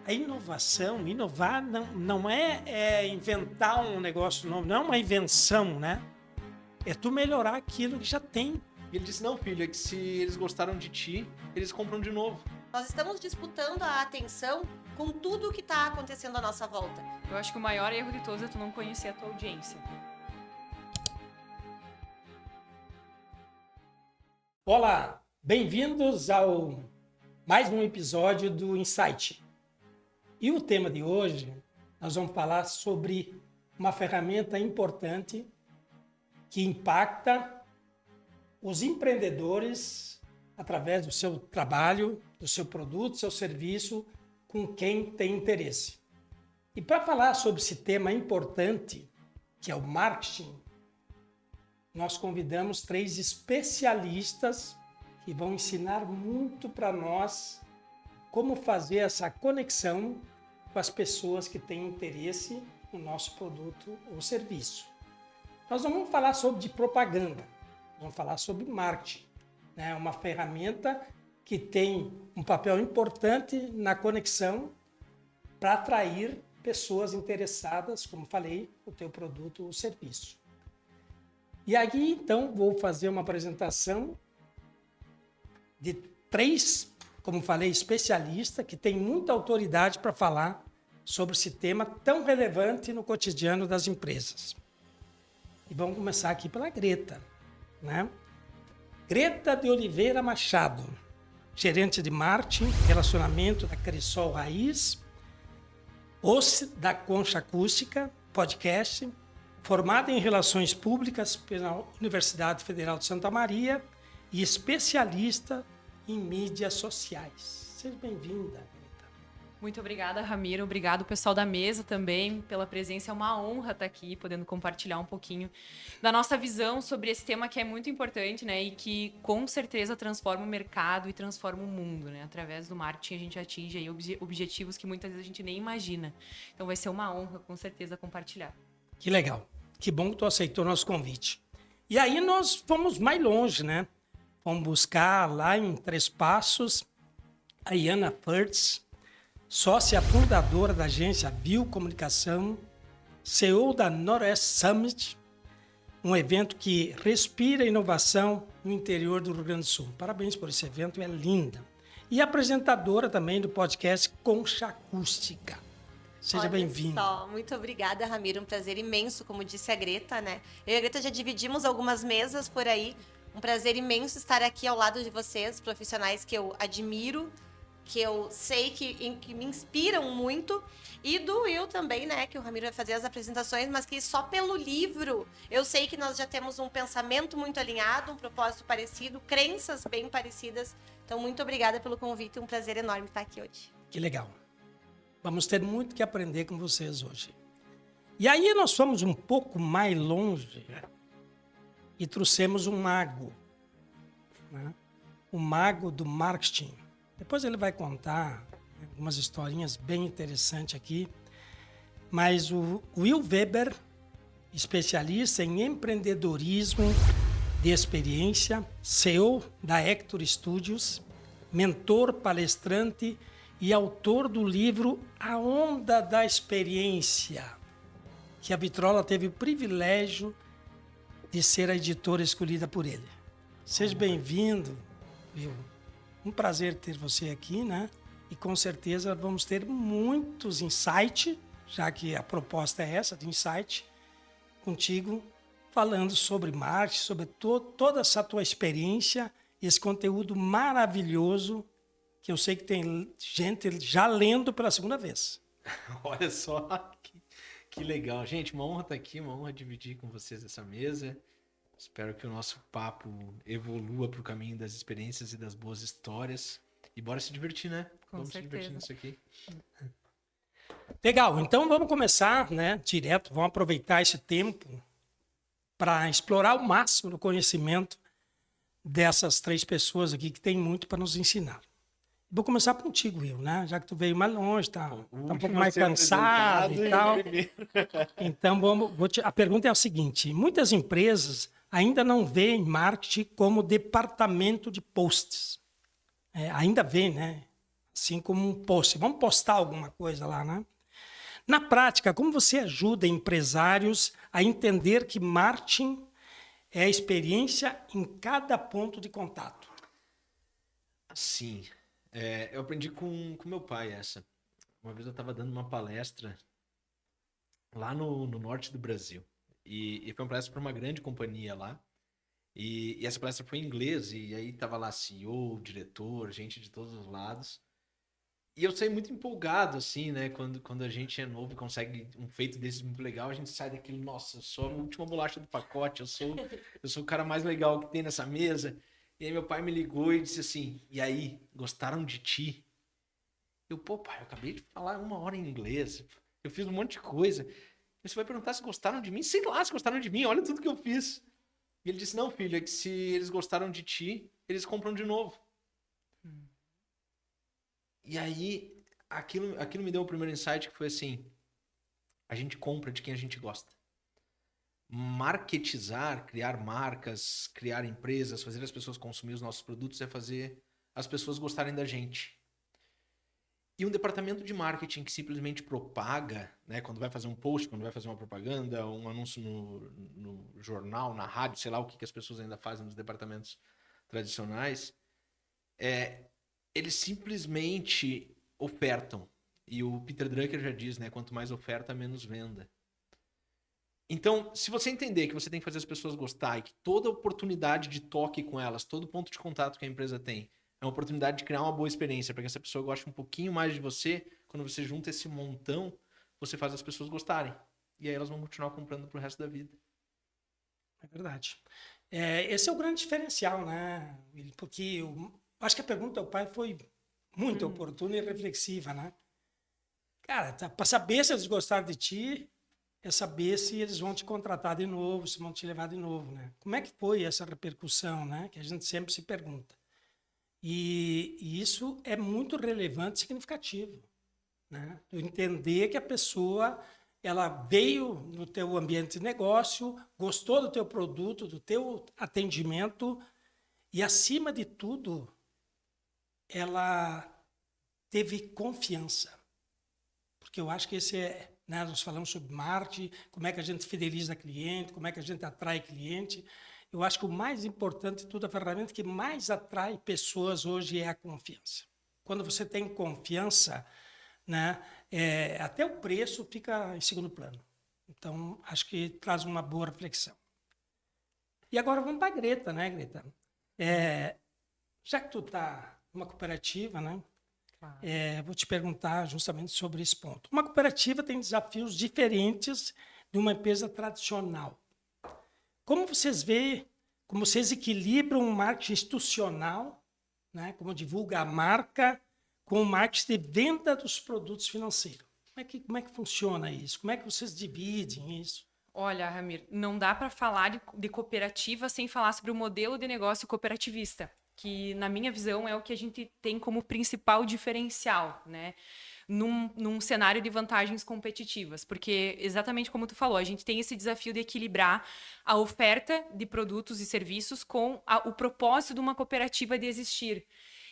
A inovação, inovar não é inventar um negócio novo, não é uma invenção, né? É tu melhorar aquilo que já tem. E ele disse, não, filho, é que se eles gostaram de ti, eles compram de novo. Nós estamos disputando a atenção com tudo o que está acontecendo à nossa volta. Eu acho que o maior erro de todos é tu não conhecer a tua audiência. Olá, bem-vindos ao mais um episódio do Insight. E o tema de hoje, nós vamos falar sobre uma ferramenta importante que impacta os empreendedores através do seu trabalho, do seu produto, do seu serviço, com quem tem interesse. E para falar sobre esse tema importante, que é o marketing, nós convidamos 3 especialistas que vão ensinar muito para nós como fazer essa conexão com as pessoas que têm interesse no nosso produto ou serviço. Nós não vamos falar sobre propaganda, vamos falar sobre marketing, né? Uma ferramenta que tem um papel importante na conexão para atrair pessoas interessadas, como falei, no teu produto ou serviço. E aí, então, vou fazer uma apresentação de 3, como falei, especialistas que têm muita autoridade para falar sobre esse tema tão relevante no cotidiano das empresas. E vamos começar aqui pela Greta, né? Greta de Oliveira Machado, gerente de marketing e relacionamento da Crisol Raiz, host da Concha Acústica, podcast, formada em Relações Públicas pela Universidade Federal de Santa Maria e especialista em mídias sociais. Seja bem-vinda, Greta. Muito obrigada, Ramiro. Obrigado, pessoal da mesa também, pela presença. É uma honra estar aqui, podendo compartilhar um pouquinho da nossa visão sobre esse tema que é muito importante, né? E que, com certeza, transforma o mercado e transforma o mundo, né? Através do marketing, a gente atinge aí objetivos que muitas vezes a gente nem imagina. Então, vai ser uma honra, com certeza, compartilhar. Que legal. Que bom que tu aceitou o nosso convite. E aí nós fomos mais longe, né? Vamos buscar lá em 3 Passos a Iana Furtz, sócia fundadora da agência Viu Comunicação, CEO da Norwest Summit, um evento que respira inovação no interior do Rio Grande do Sul. Parabéns por esse evento, é linda. E apresentadora também do podcast Concha Acústica. Seja bem-vinda. Muito obrigada, Ramiro. Um prazer imenso, como disse a Greta, né? Eu e a Greta já dividimos algumas mesas por aí. Um prazer imenso estar aqui ao lado de vocês, profissionais que eu admiro, que eu sei que me inspiram muito. E do Will também, né? Que o Ramiro vai fazer as apresentações, mas que só pelo livro eu sei que nós já temos um pensamento muito alinhado, um propósito parecido, crenças bem parecidas. Então, muito obrigada pelo convite. Um prazer enorme estar aqui hoje. Que legal. Vamos ter muito que aprender com vocês hoje. E aí nós fomos um pouco mais longe e trouxemos um mago, né? O mago do marketing. Depois ele vai contar algumas historinhas bem interessantes aqui. Mas o Will Weber, especialista em empreendedorismo de experiência, CEO da Hector Studios, mentor, palestrante e autor do livro A Onda da Experiência, que a Vitrola teve o privilégio de ser a editora escolhida por ele. Seja bem-vindo, Will. Um prazer ter você aqui, né? E com certeza vamos ter muitos insights, já que a proposta é essa, de insight, contigo, falando sobre marketing, sobre toda essa tua experiência, esse conteúdo maravilhoso que eu sei que tem gente já lendo pela segunda vez. Olha só, que legal. Gente, uma honra estar aqui, uma honra dividir com vocês essa mesa. Espero que o nosso papo evolua para o caminho das experiências e das boas histórias. E bora se divertir, né? Vamos se divertir nisso aqui. Legal, então vamos começar, né, direto. Vamos aproveitar esse tempo para explorar o máximo do conhecimento dessas 3 pessoas aqui que tem muito para nos ensinar. Vou começar contigo, Will, né? Já que tu veio mais longe, tá um pouco mais cansado e tal. Então, a pergunta é a seguinte. Muitas empresas ainda não veem marketing como departamento de posts. Ainda vê, né? assim como um post. Vamos postar alguma coisa lá, né? Na prática, como você ajuda empresários a entender que marketing é a experiência em cada ponto de contato? Assim, eu aprendi com meu pai essa. Uma vez eu estava dando uma palestra lá no norte do Brasil. E foi uma palestra para uma grande companhia lá. E essa palestra foi em inglês, e aí tava lá CEO, diretor, gente de todos os lados. E eu saí muito empolgado, assim, né? Quando a gente é novo e consegue um feito desses muito legal, a gente sai daquilo, nossa, eu sou a última bolacha do pacote, eu sou o cara mais legal que tem nessa mesa. E aí meu pai me ligou e disse assim, e aí, gostaram de ti? Eu, pô, pai, eu acabei de falar 1 hora em inglês, eu fiz um monte de coisa. E você vai perguntar se gostaram de mim? Sei lá se gostaram de mim, olha tudo que eu fiz. E ele disse, não, filho, é que se eles gostaram de ti, eles compram de novo. E aí, aquilo me deu o primeiro insight, que foi assim, a gente compra de quem a gente gosta. Marketizar, criar marcas, criar empresas, fazer as pessoas consumir os nossos produtos é fazer as pessoas gostarem da gente. E um departamento de marketing que simplesmente propaga, né, quando vai fazer um post, quando vai fazer uma propaganda, um anúncio no jornal, na rádio, sei lá o que as pessoas ainda fazem nos departamentos tradicionais, eles simplesmente ofertam. E o Peter Drucker já diz, né, quanto mais oferta, menos venda. Então, se você entender que você tem que fazer as pessoas gostar e que toda oportunidade de toque com elas, todo ponto de contato que a empresa tem, é uma oportunidade de criar uma boa experiência, para que essa pessoa goste um pouquinho mais de você, quando você junta esse montão, você faz as pessoas gostarem. E aí elas vão continuar comprando pro resto da vida. É verdade. Esse é o grande diferencial, né, Willi? Porque eu acho que a pergunta do pai foi muito oportuna e reflexiva, né? Cara, para saber se eles gostaram de ti, é saber se eles vão te contratar de novo, se vão te levar de novo, né? Como é que foi essa repercussão, né? Que a gente sempre se pergunta. E isso é muito relevante e significativo, né? Tu entender que a pessoa ela veio no teu ambiente de negócio, gostou do teu produto, do teu atendimento e, acima de tudo, ela teve confiança. Porque eu acho que esse é, né, nós falamos sobre marketing, como é que a gente fideliza cliente, como é que a gente atrai cliente. Eu acho que o mais importante de tudo, a ferramenta que mais atrai pessoas hoje é a confiança. Quando você tem confiança, né, até o preço fica em segundo plano. Então, acho que traz uma boa reflexão. E agora vamos para a Greta, né, Greta? Já que tu está numa cooperativa, né, Claro. vou te perguntar justamente sobre esse ponto. Uma cooperativa tem desafios diferentes de uma empresa tradicional. Como vocês veem, como vocês equilibram o marketing institucional, né, como divulga a marca, com o marketing de venda dos produtos financeiros? Como é que funciona isso? Como é que vocês dividem isso? Olha, Ramir, não dá para falar de cooperativa sem falar sobre o modelo de negócio cooperativista, que, na minha visão, é o que a gente tem como principal diferencial, né? Num cenário de vantagens competitivas. Porque, exatamente como tu falou, a gente tem esse desafio de equilibrar a oferta de produtos e serviços com o propósito de uma cooperativa de existir.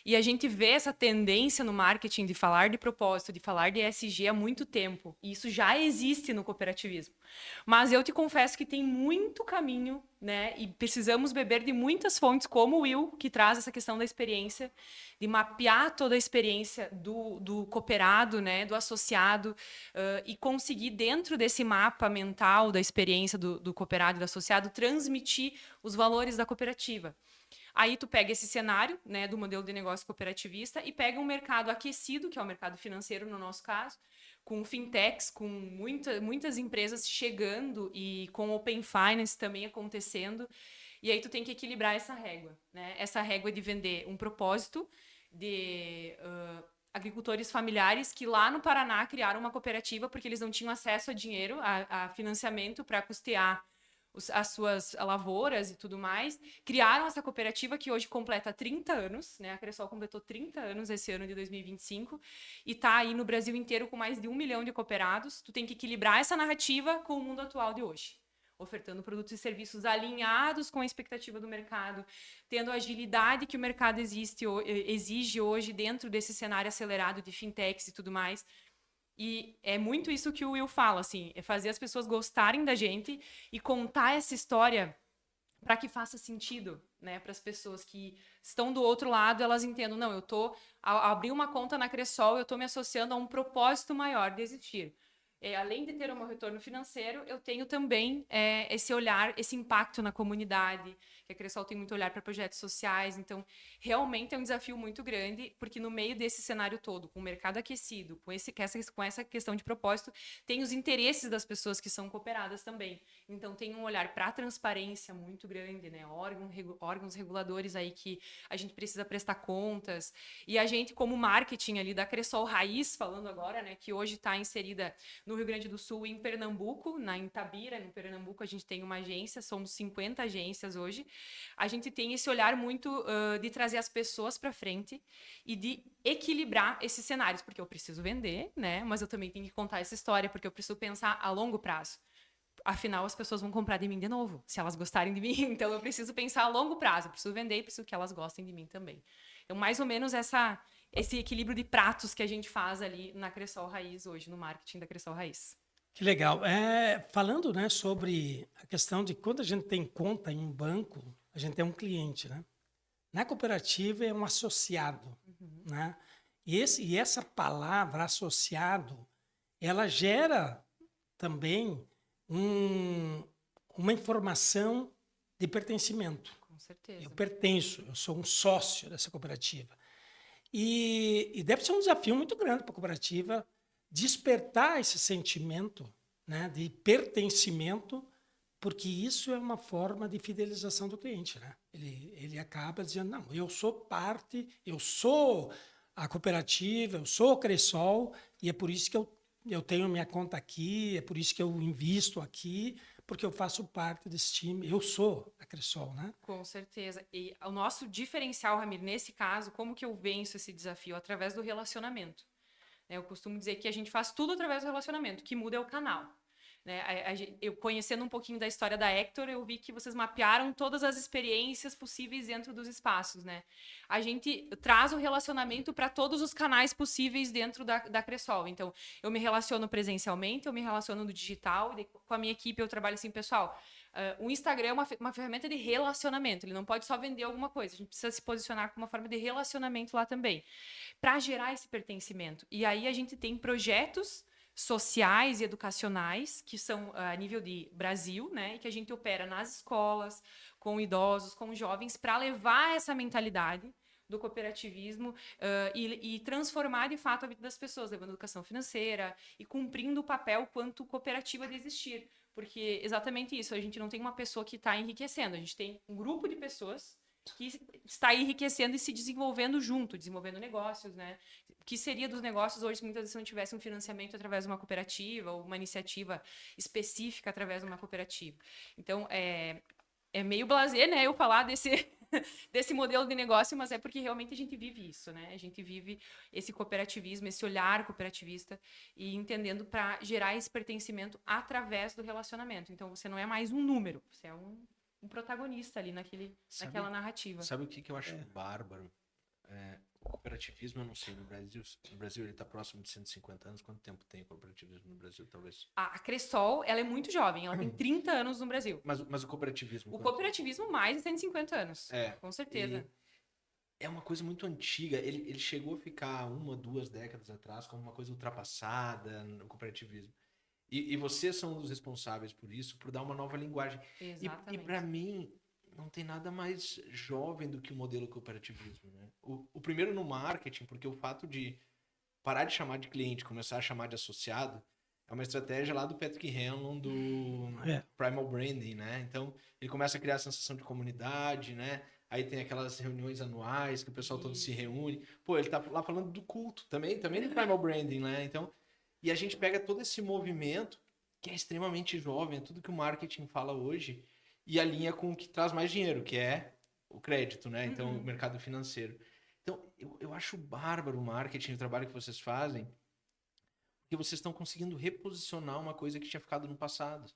E a gente vê essa tendência no marketing de falar de propósito, de falar de ESG há muito tempo. E isso já existe no cooperativismo. Mas eu te confesso que tem muito caminho, né? E precisamos beber de muitas fontes, como o Will, que traz essa questão da experiência, de mapear toda a experiência do cooperado, né? Do associado, e conseguir, dentro desse mapa mental da experiência do cooperado e do associado, transmitir os valores da cooperativa. Aí tu pega esse cenário, né, do modelo de negócio cooperativista e pega um mercado aquecido, que é o mercado financeiro no nosso caso, com fintechs, com muitas empresas chegando e com open finance também acontecendo. E aí tu tem que equilibrar essa régua, né? Essa régua de vender um propósito de agricultores familiares que lá no Paraná criaram uma cooperativa porque eles não tinham acesso a dinheiro, a financiamento para custear as suas lavouras e tudo mais, criaram essa cooperativa que hoje completa 30 anos, né? A Cressol completou 30 anos esse ano de 2025 e está aí no Brasil inteiro com mais de 1 milhão de cooperados. Tu tem que equilibrar essa narrativa com o mundo atual de hoje. ofertando produtos e serviços alinhados com a expectativa do mercado, tendo a agilidade que o mercado exige hoje dentro desse cenário acelerado de fintechs e tudo mais. E é muito isso que o Will fala, assim, é fazer as pessoas gostarem da gente e contar essa história para que faça sentido, né, para as pessoas que estão do outro lado, elas entendam, não, ao abrir uma conta na Cressol, eu estou me associando a um propósito maior de existir. Além de ter um retorno financeiro, eu tenho também esse olhar, esse impacto na comunidade, que a Cressol tem muito olhar para projetos sociais, então realmente é um desafio muito grande, porque no meio desse cenário todo, com o mercado aquecido, com essa questão de propósito, tem os interesses das pessoas que são cooperadas também. Então tem um olhar para a transparência muito grande, né? Órgãos reguladores aí que a gente precisa prestar contas, e a gente, como marketing ali da Cressol Raiz, falando agora, né, que hoje está inserida no Rio Grande do Sul e em Pernambuco, em Itabira, no Pernambuco, a gente tem uma agência, somos 50 agências hoje. A gente tem esse olhar muito de trazer as pessoas para frente e de equilibrar esses cenários, porque eu preciso vender, né? Mas eu também tenho que contar essa história, porque eu preciso pensar a longo prazo. Afinal, as pessoas vão comprar de mim de novo, se elas gostarem de mim. Então, eu preciso pensar a longo prazo, eu preciso vender e preciso que elas gostem de mim também. Então, mais ou menos esse equilíbrio de pratos que a gente faz ali na Cressol Raiz hoje, no marketing da Cressol Raiz. Que legal. Falando, né, sobre a questão de quando a gente tem conta em um banco, a gente é um cliente, né? Na cooperativa é um associado, né? E essa palavra associado, ela gera também uma informação de pertencimento. Com certeza. Eu pertenço, eu sou um sócio dessa cooperativa. E deve ser um desafio muito grande para a cooperativa despertar esse sentimento, né, de pertencimento, porque isso é uma forma de fidelização do cliente, né? Ele acaba dizendo, não, eu sou parte, eu sou a cooperativa, eu sou o Cressol, e é por isso que eu tenho minha conta aqui, é por isso que eu invisto aqui, porque eu faço parte desse time, eu sou a Cressol, né? Com certeza. E o nosso diferencial, Ramiro, nesse caso, como que eu venço esse desafio? Através do relacionamento. Eu costumo dizer que a gente faz tudo através do relacionamento, o que muda é o canal. Eu conhecendo um pouquinho da história da Hector, eu vi que vocês mapearam todas as experiências possíveis dentro dos espaços, né? A gente traz o relacionamento para todos os canais possíveis dentro da Cressol. Então, eu me relaciono presencialmente, eu me relaciono no digital, e com a minha equipe eu trabalho assim, pessoal. O Instagram é uma ferramenta de relacionamento, ele não pode só vender alguma coisa, a gente precisa se posicionar como uma forma de relacionamento lá também, para gerar esse pertencimento. E aí a gente tem projetos sociais e educacionais, que são a nível de Brasil, né, e que a gente opera nas escolas, com idosos, com jovens, para levar essa mentalidade do cooperativismo e transformar, de fato, a vida das pessoas, levando educação financeira e cumprindo o papel quanto cooperativa de existir. Porque exatamente isso, a gente não tem uma pessoa que está enriquecendo, a gente tem um grupo de pessoas que está enriquecendo e se desenvolvendo junto, desenvolvendo negócios, né? O que seria dos negócios hoje se muitas vezes não tivesse um financiamento através de uma cooperativa ou uma iniciativa específica através de uma cooperativa. Então, é meio blasé, né, eu falar desse modelo de negócio, mas é porque realmente a gente vive isso, né? A gente vive esse cooperativismo, esse olhar cooperativista e entendendo para gerar esse pertencimento através do relacionamento. Então, você não é mais um número, você é um protagonista ali naquela narrativa. Sabe o que eu acho bárbaro? O cooperativismo, eu não sei, no Brasil ele está próximo de 150 anos. Quanto tempo tem o cooperativismo no Brasil, talvez? A Cressol, ela é muito jovem, ela tem 30 anos no Brasil. Mas o cooperativismo... O cooperativismo mais de 150 anos, com certeza. É uma coisa muito antiga, ele chegou a ficar 1, 2 décadas atrás como uma coisa ultrapassada no cooperativismo. E vocês são um dos responsáveis por isso, por dar uma nova linguagem. Exatamente. E para mim, não tem nada mais jovem do que o modelo cooperativismo, né? O primeiro no marketing, porque o fato de parar de chamar de cliente, começar a chamar de associado, é uma estratégia lá do Patrick Hanlon, do Primal Branding, né? Então, ele começa a criar a sensação de comunidade, né? Aí tem aquelas reuniões anuais que o pessoal todo se reúne. Pô, ele tá lá falando do culto, também do Primal Branding, né? Então, e a gente pega todo esse movimento, que é extremamente jovem, é tudo que o marketing fala hoje, e alinha com o que traz mais dinheiro, que é o crédito, né? Então, o mercado financeiro. Então, eu acho bárbaro o marketing, o trabalho que vocês fazem, porque vocês estão conseguindo reposicionar uma coisa que tinha ficado no passado,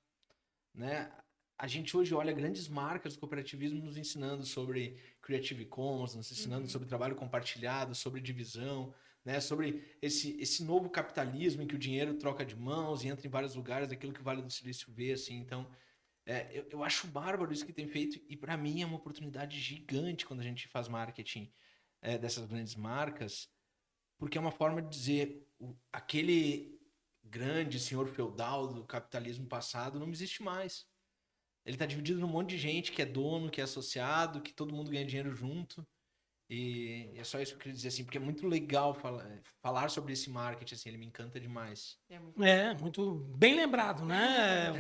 né? a gente hoje olha grandes marcas do cooperativismo nos ensinando sobre Creative Commons, nos ensinando sobre trabalho compartilhado, sobre divisão, né? Sobre esse novo capitalismo em que o dinheiro troca de mãos e entra em vários lugares, aquilo que o Vale do Silício vê, assim. Então, eu acho bárbaro isso que tem feito e para mim é uma oportunidade gigante quando a gente faz marketing dessas grandes marcas, porque é uma forma de dizer aquele grande senhor feudal do capitalismo passado não existe mais. Ele está dividido num monte de gente que é dono, que é associado, que todo mundo ganha dinheiro junto. E é só isso que eu queria dizer, assim, porque é muito legal falar sobre esse marketing, assim, ele me encanta demais. Muito bem lembrado, né?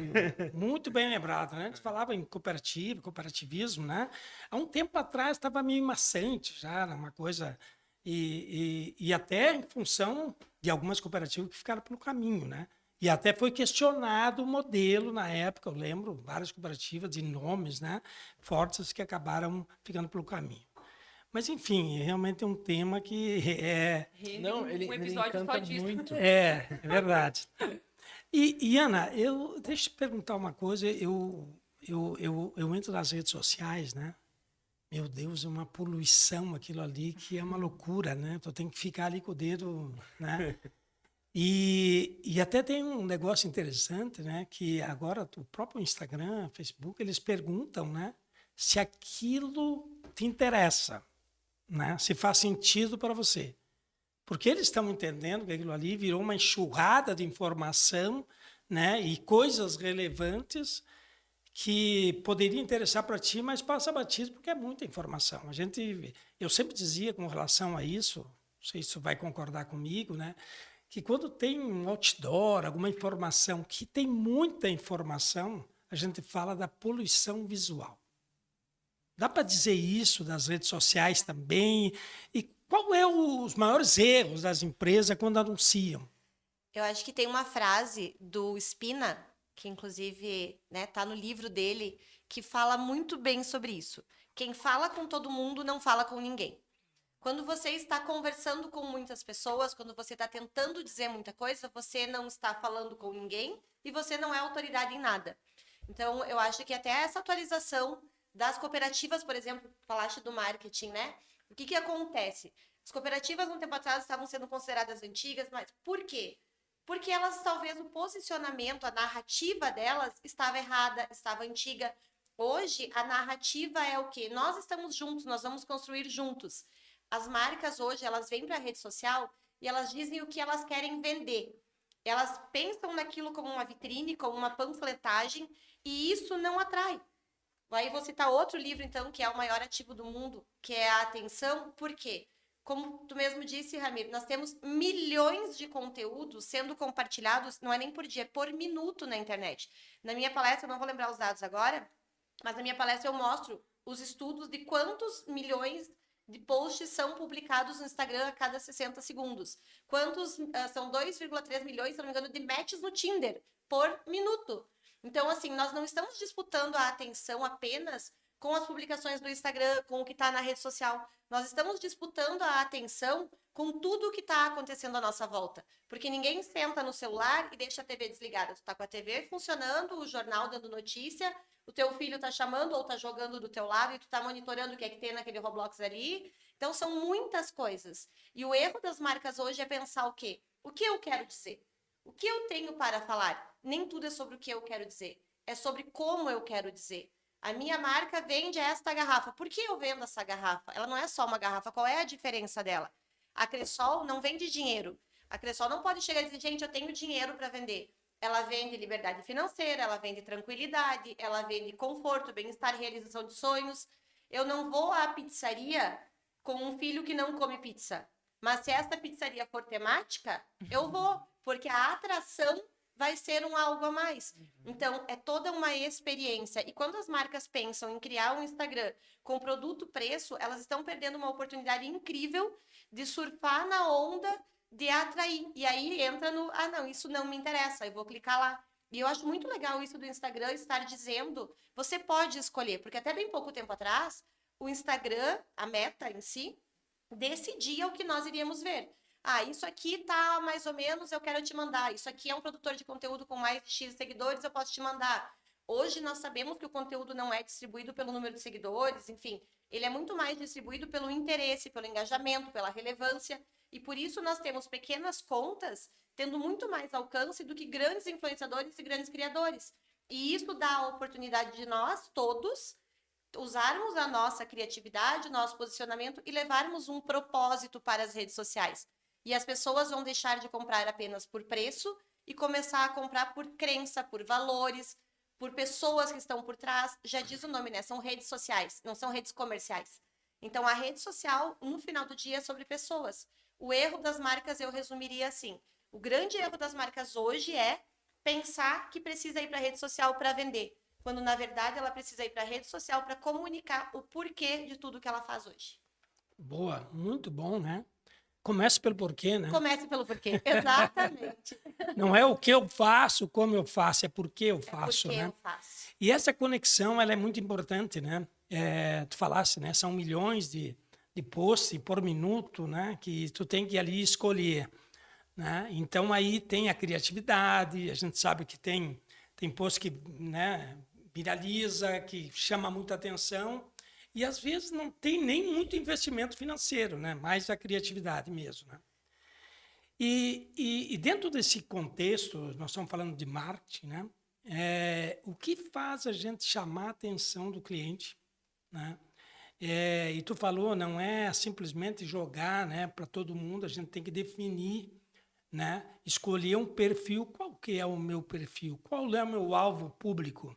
Muito bem lembrado, né? A gente falava em cooperativa, cooperativismo, né? Há um tempo atrás estava meio maçante já, era uma coisa... E até em função de algumas cooperativas que ficaram pelo caminho, né? E até foi questionado o modelo na época, eu lembro, várias cooperativas de nomes, né? Fortes que acabaram ficando pelo caminho. Mas, enfim, realmente é um tema que Rende um episódio encanta só disso. muito. é verdade. E Ana, deixa eu te perguntar uma coisa. Eu entro nas redes sociais, né? Meu Deus, é uma poluição aquilo ali que é uma loucura, né? Tu tem que ficar ali com o dedo, né? E até tem um negócio interessante, né? Que agora o próprio Instagram, Facebook, eles perguntam, né? Se aquilo te interessa, né? Se faz sentido para você. Porque eles estão entendendo que aquilo ali virou uma enxurrada de informação, né? E coisas relevantes que poderia interessar para ti, mas passa batido porque é muita informação. Eu sempre dizia com relação a isso, não sei se você vai concordar comigo, né? Que quando tem um outdoor, alguma informação que tem muita informação, a gente fala da poluição visual. Dá para dizer isso das redes sociais também? E qual é os maiores erros das empresas quando anunciam? Eu acho que tem uma frase do Spina, que inclusive, né, tá no livro dele, que fala muito bem sobre isso. Quem fala com todo mundo não fala com ninguém. Quando você está conversando com muitas pessoas, quando você está tentando dizer muita coisa, você não está falando com ninguém e você não é autoridade em nada. Então, eu acho que até essa atualização das cooperativas, por exemplo, falaste do marketing, né? O que acontece? As cooperativas, um tempo atrás, estavam sendo consideradas antigas, mas por quê? Porque elas, talvez, o posicionamento, a narrativa delas estava errada, estava antiga. Hoje, a narrativa é o quê? Nós estamos juntos, nós vamos construir juntos. As marcas hoje, elas vêm para a rede social e elas dizem o que elas querem vender. Elas pensam naquilo como uma vitrine, como uma panfletagem, e isso não atrai. Aí vou citar outro livro, então, que é o maior ativo do mundo, que é a atenção. Por quê? Como tu mesmo disse, Ramiro, nós temos milhões de conteúdos sendo compartilhados, não é nem por dia, é por minuto na internet. Na minha palestra, eu não vou lembrar os dados agora, mas na minha palestra eu mostro os estudos de quantos milhões de posts são publicados no Instagram a cada 60 segundos. São 2,3 milhões, se não me engano, de matches no Tinder por minuto. Então, assim, nós não estamos disputando a atenção apenas com as publicações do Instagram, com o que está na rede social. Nós estamos disputando a atenção com tudo o que está acontecendo à nossa volta. Porque ninguém senta no celular e deixa a TV desligada. Tu está com a TV funcionando, o jornal dando notícia, o teu filho está chamando ou está jogando do teu lado e tu está monitorando o que é que tem naquele Roblox ali. Então, são muitas coisas. E o erro das marcas hoje é pensar o quê? O que eu quero dizer? O que eu tenho para falar? Nem tudo é sobre o que eu quero dizer. É sobre como eu quero dizer. A minha marca vende esta garrafa. Por que eu vendo essa garrafa? Ela não é só uma garrafa. Qual é a diferença dela? A Cressol não vende dinheiro. A Cressol não pode chegar e dizer, gente, eu tenho dinheiro para vender. Ela vende liberdade financeira, ela vende tranquilidade, ela vende conforto, bem-estar, realização de sonhos. Eu não vou à pizzaria com um filho que não come pizza. Mas se essa pizzaria for temática, eu vou, porque a atração vai ser um algo a mais. Então, é toda uma experiência. E quando as marcas pensam em criar um Instagram com produto-preço, elas estão perdendo uma oportunidade incrível de surfar na onda de atrair. E aí entra no, não, isso não me interessa, eu vou clicar lá. E eu acho muito legal isso do Instagram estar dizendo, você pode escolher, porque até bem pouco tempo atrás, o Instagram, a Meta em si, decidia o que nós iríamos ver. Isso aqui tá mais ou menos, eu quero te mandar. Isso aqui é um produtor de conteúdo com mais de X seguidores, eu posso te mandar. Hoje nós sabemos que o conteúdo não é distribuído pelo número de seguidores, enfim, ele é muito mais distribuído pelo interesse, pelo engajamento, pela relevância, e por isso nós temos pequenas contas tendo muito mais alcance do que grandes influenciadores e grandes criadores. E isso dá a oportunidade de nós todos usarmos a nossa criatividade, o nosso posicionamento e levarmos um propósito para as redes sociais. E as pessoas vão deixar de comprar apenas por preço e começar a comprar por crença, por valores, por pessoas que estão por trás. Já diz o nome, né? São redes sociais, não são redes comerciais. Então, a rede social, no final do dia, é sobre pessoas. O erro das marcas, eu resumiria assim. O grande erro das marcas hoje é pensar que precisa ir para a rede social para vender, quando, na verdade, ela precisa ir para a rede social para comunicar o porquê de tudo que ela faz hoje. Boa, muito bom, né? Comece pelo porquê, né? Comece pelo porquê. Exatamente. Não é o que eu faço, como eu faço, é por que eu faço, Porque né? eu faço. E essa conexão, ela é muito importante, né? Tu falasse, né? São milhões de posts por minuto, né? Que tu tem que ali escolher, né? Então, aí tem a criatividade, a gente sabe que tem post que, né, viraliza, que chama muita atenção, e às vezes não tem nem muito investimento financeiro, né? Mais a criatividade mesmo, né? E dentro desse contexto, nós estamos falando de marketing, né? O que faz a gente chamar a atenção do cliente, né? E tu falou, não é simplesmente jogar, né, para todo mundo, a gente tem que definir, né, escolher um perfil. Qual que é o meu perfil? Qual é o meu alvo público?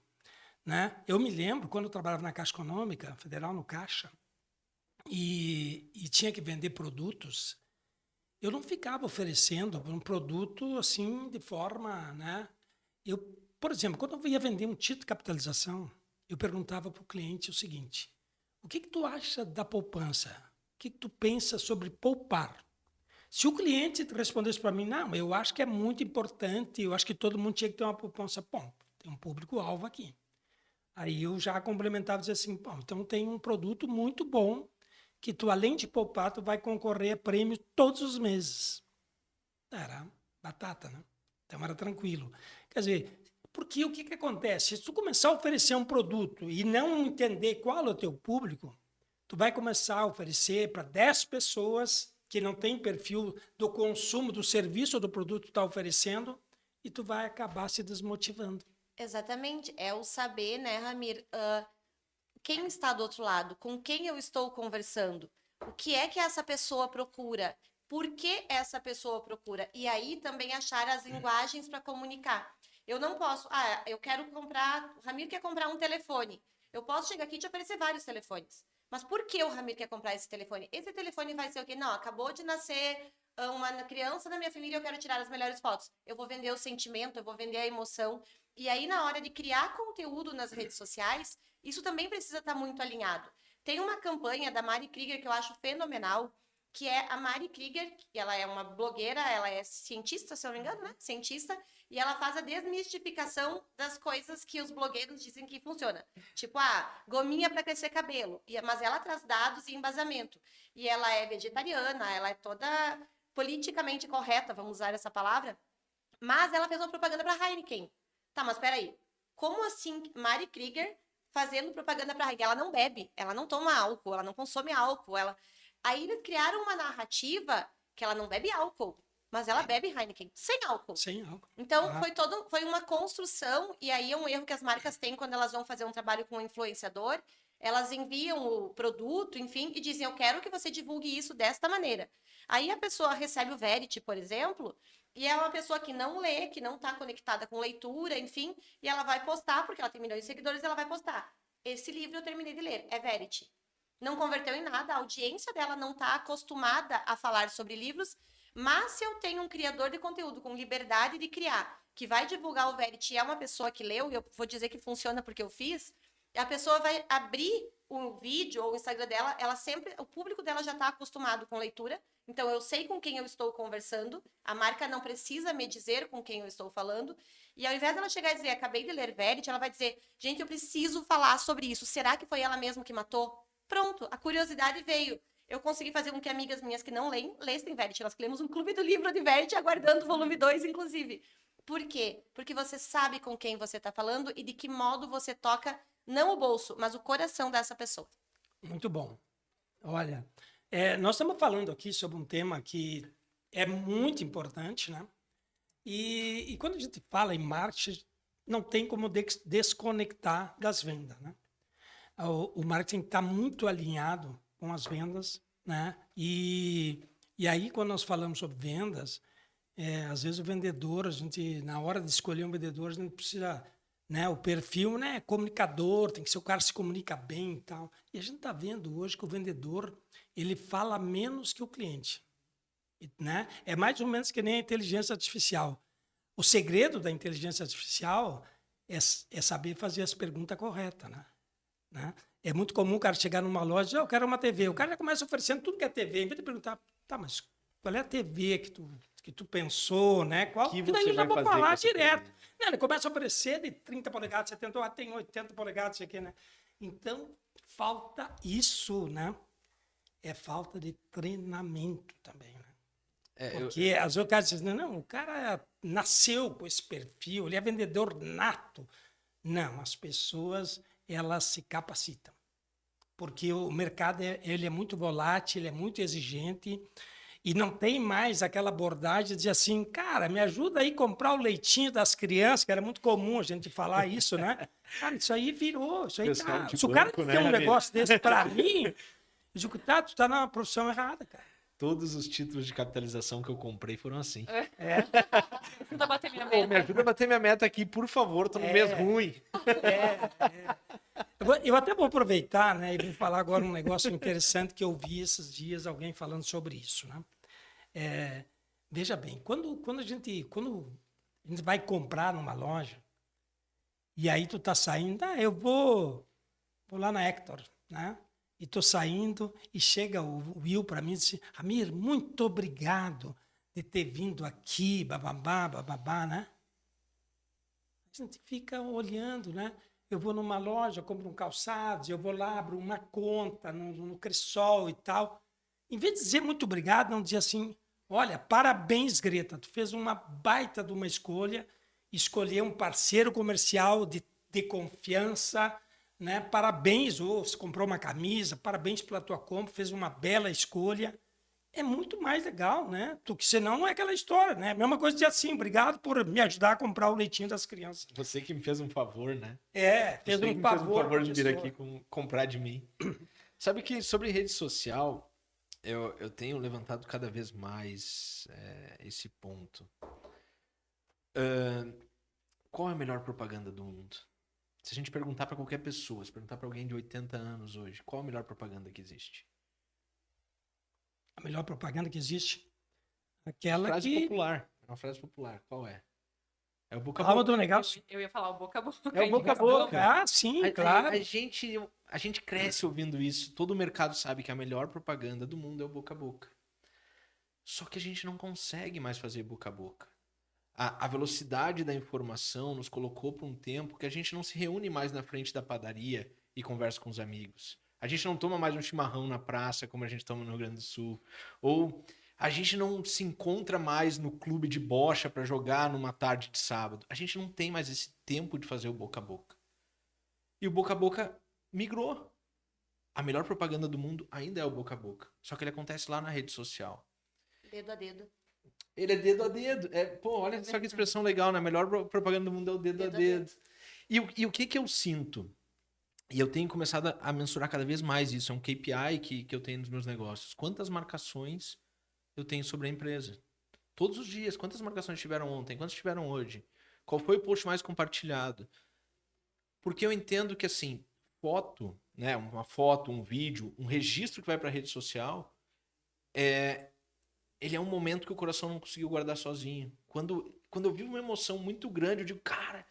Né? Eu me lembro, quando eu trabalhava na Caixa Econômica Federal, no Caixa, e tinha que vender produtos, eu não ficava oferecendo um produto assim de forma, né? Por exemplo, quando eu ia vender um título de capitalização, eu perguntava para o cliente o seguinte: o que tu acha da poupança? O que tu pensa sobre poupar? Se o cliente respondesse para mim, não, eu acho que é muito importante, eu acho que todo mundo tinha que ter uma poupança, bom, tem um público-alvo aqui. Aí eu já complementava e dizia assim, bom, então tem um produto muito bom que tu, além de poupar, tu vai concorrer a prêmio todos os meses. Era batata, né? Então era tranquilo. Quer dizer, porque o que acontece? Se tu começar a oferecer um produto e não entender qual é o teu público, tu vai começar a oferecer para 10 pessoas que não têm perfil do consumo do serviço ou do produto que tu está oferecendo e tu vai acabar se desmotivando. Exatamente. É o saber, né, Ramir? Quem está do outro lado? Com quem eu estou conversando? O que é que essa pessoa procura? Por que essa pessoa procura? E aí também achar as linguagens para comunicar. Eu não posso... eu quero comprar... O Ramir quer comprar um telefone. Eu posso chegar aqui e te oferecer vários telefones. Mas por que o Ramir quer comprar esse telefone? Esse telefone vai ser o quê? Não, acabou de nascer uma criança da minha família, eu quero tirar as melhores fotos. Eu vou vender o sentimento, eu vou vender a emoção. E aí, na hora de criar conteúdo nas redes sociais, isso também precisa estar muito alinhado. Tem uma campanha da Mari Krieger que eu acho fenomenal, que é a Mari Krieger, que ela é uma blogueira, ela é cientista, se eu não me engano, né? Cientista, e ela faz a desmistificação das coisas que os blogueiros dizem que funciona. Tipo, gominha para crescer cabelo. Mas ela traz dados e embasamento. E ela é vegetariana, ela é toda politicamente correta, vamos usar essa palavra, mas ela fez uma propaganda para Heineken. Tá, mas peraí. Como assim Mari Krieger fazendo propaganda para Heineken? Ela não bebe, ela não toma álcool, ela não consome álcool. Aí eles criaram uma narrativa que ela não bebe álcool, mas ela bebe Heineken sem álcool. Sem álcool. Então, foi uma construção, e aí é um erro que as marcas têm quando elas vão fazer um trabalho com um influenciador. Elas enviam o produto, enfim, e dizem, eu quero que você divulgue isso desta maneira. Aí a pessoa recebe o Verity, por exemplo, e é uma pessoa que não lê, que não está conectada com leitura, enfim, e ela vai postar, porque ela tem milhões de seguidores, ela vai postar. Esse livro eu terminei de ler, é Verity. Não converteu em nada, a audiência dela não está acostumada a falar sobre livros, mas se eu tenho um criador de conteúdo com liberdade de criar, que vai divulgar o Verity, é uma pessoa que leu, e eu vou dizer que funciona porque eu fiz, a pessoa vai abrir o vídeo ou o Instagram dela, o público dela já está acostumado com leitura, então eu sei com quem eu estou conversando, a marca não precisa me dizer com quem eu estou falando, e ao invés dela chegar e dizer, acabei de ler Verity, ela vai dizer, gente, eu preciso falar sobre isso, será que foi ela mesma que matou? Pronto, a curiosidade veio. Eu consegui fazer com que amigas minhas que não leem, lessem Verity, nós criamos um clube do livro de Verity, aguardando o volume 2, inclusive. Por quê? Porque você sabe com quem você está falando e de que modo você toca, não o bolso, mas o coração dessa pessoa. Muito bom. Olha, nós estamos falando aqui sobre um tema que é muito importante, né? E quando a gente fala em marketing, não tem como desconectar das vendas, né? O marketing está muito alinhado com as vendas, né? E aí, quando nós falamos sobre vendas, às vezes o vendedor, na hora de escolher um vendedor, a gente precisa, né? O perfil, né? Comunicador, tem que ser o cara que se comunica bem e tal. E a gente está vendo hoje que o vendedor, ele fala menos que o cliente, né? É mais ou menos que nem a inteligência artificial. O segredo da inteligência artificial é saber fazer as perguntas corretas, né? É muito comum o cara chegar numa loja e dizer, eu quero uma TV. O cara já começa oferecendo tudo que é TV. Em vez de perguntar, tá, mas qual é a TV que tu pensou, né? Que daí você eu já vai vou fazer falar com essa direto. TV? Né? Ele começa a oferecer de 30 polegadas, 70, tem 80 polegadas, isso aqui, né? Então, falta isso, né? É falta de treinamento também, né? Porque às vezes o cara diz, não, o cara nasceu com esse perfil, ele é vendedor nato. Não, as pessoas, elas se capacitam. Porque o mercado ele é muito volátil, ele é muito exigente e não tem mais aquela abordagem de dizer assim, cara, me ajuda aí a comprar o leitinho das crianças, que era muito comum a gente falar isso, né? Cara, isso aí virou, isso aí Pessoal tá... de Se o cara banco, né, tem um Ramiro? negócio desse para mim, eu digo, tá, tu tá na profissão errada, cara. Todos os títulos de capitalização que eu comprei foram assim. Ajuda a bater minha Pô, me meta. ajuda a bater minha meta aqui, por favor, tô no mês ruim. Eu até vou aproveitar, né, e vou falar agora um negócio interessante que eu vi esses dias alguém falando sobre isso, né? Veja bem, quando a gente vai comprar numa loja e aí tu tá saindo, eu vou lá na Hector, né? E tô saindo e chega o Will para mim e diz, Amir, muito obrigado de ter vindo aqui, bababá, bababá, né? A gente fica olhando, né? Eu vou numa loja, compro um calçados, eu vou lá, abro uma conta no Cressol e tal. Em vez de dizer muito obrigado, não dizer assim, olha, parabéns, Greta, tu fez uma baita de uma escolha, escolher um parceiro comercial de confiança, né? Parabéns, ou você comprou uma camisa, parabéns pela tua compra, fez uma bela escolha. É muito mais legal, né? Porque senão não é aquela história, né? Mesma coisa de assim, obrigado por me ajudar a comprar o leitinho das crianças. Você que me fez um favor, né? Fez Você que um me favor. fez um favor de vir aqui comprar de mim. Sabe que sobre rede social, eu tenho levantado cada vez mais esse ponto. Qual é a melhor propaganda do mundo? Se a gente perguntar para qualquer pessoa, se perguntar para alguém de 80 anos hoje, qual a melhor propaganda que existe? A melhor propaganda que existe, aquela Frase que popular. É uma frase popular. Qual é? É o boca a fala boca. do negócio. Eu ia falar o boca a boca. É o boca a boca. Ah, sim, A claro. gente cresce ouvindo isso. Todo o mercado sabe que a melhor propaganda do mundo é o boca a boca. Só que a gente não consegue mais fazer boca a boca. A velocidade da informação nos colocou para um tempo que a gente não se reúne mais na frente da padaria e conversa com os amigos. A gente não toma mais um chimarrão na praça como a gente toma no Rio Grande do Sul. Ou a gente não se encontra mais no clube de bocha para jogar numa tarde de sábado. A gente não tem mais esse tempo de fazer o boca a boca. E o boca a boca migrou. A melhor propaganda do mundo ainda é o boca a boca. Só que ele acontece lá na rede social. Dedo a dedo. Ele é dedo a dedo. Olha só que expressão legal, né? A melhor propaganda do mundo é o dedo a dedo. E o que eu sinto? E eu tenho começado a mensurar cada vez mais isso. É um KPI que eu tenho nos meus negócios. Quantas marcações eu tenho sobre a empresa? Todos os dias. Quantas marcações tiveram ontem? Quantas tiveram hoje? Qual foi o post mais compartilhado? Porque eu entendo que, assim, foto, né? Uma foto, um vídeo, um registro que vai para a rede social, ele é um momento que o coração não conseguiu guardar sozinho. Quando eu vivo uma emoção muito grande, eu digo, cara,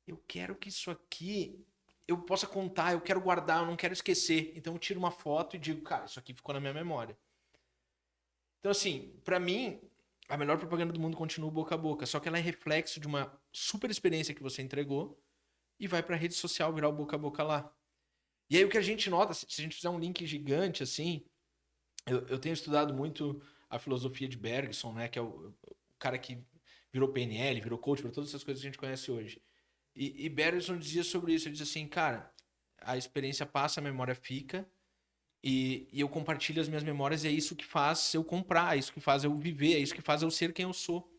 eu quero que isso aqui eu possa contar, eu quero guardar, eu não quero esquecer. Então eu tiro uma foto e digo, cara, isso aqui ficou na minha memória. Então, assim, pra mim, a melhor propaganda do mundo continua boca a boca, só que ela é reflexo de uma super experiência que você entregou e vai pra rede social virar o boca a boca lá. E aí o que a gente nota, se a gente fizer um link gigante, assim, eu tenho estudado muito a filosofia de Bergson, né, que é o cara que virou PNL, virou coach, virou todas essas coisas que a gente conhece hoje. E Bergson dizia sobre isso, ele diz assim, cara, a experiência passa, a memória fica, e eu compartilho as minhas memórias e é isso que faz eu comprar, é isso que faz eu viver, é isso que faz eu ser quem eu sou.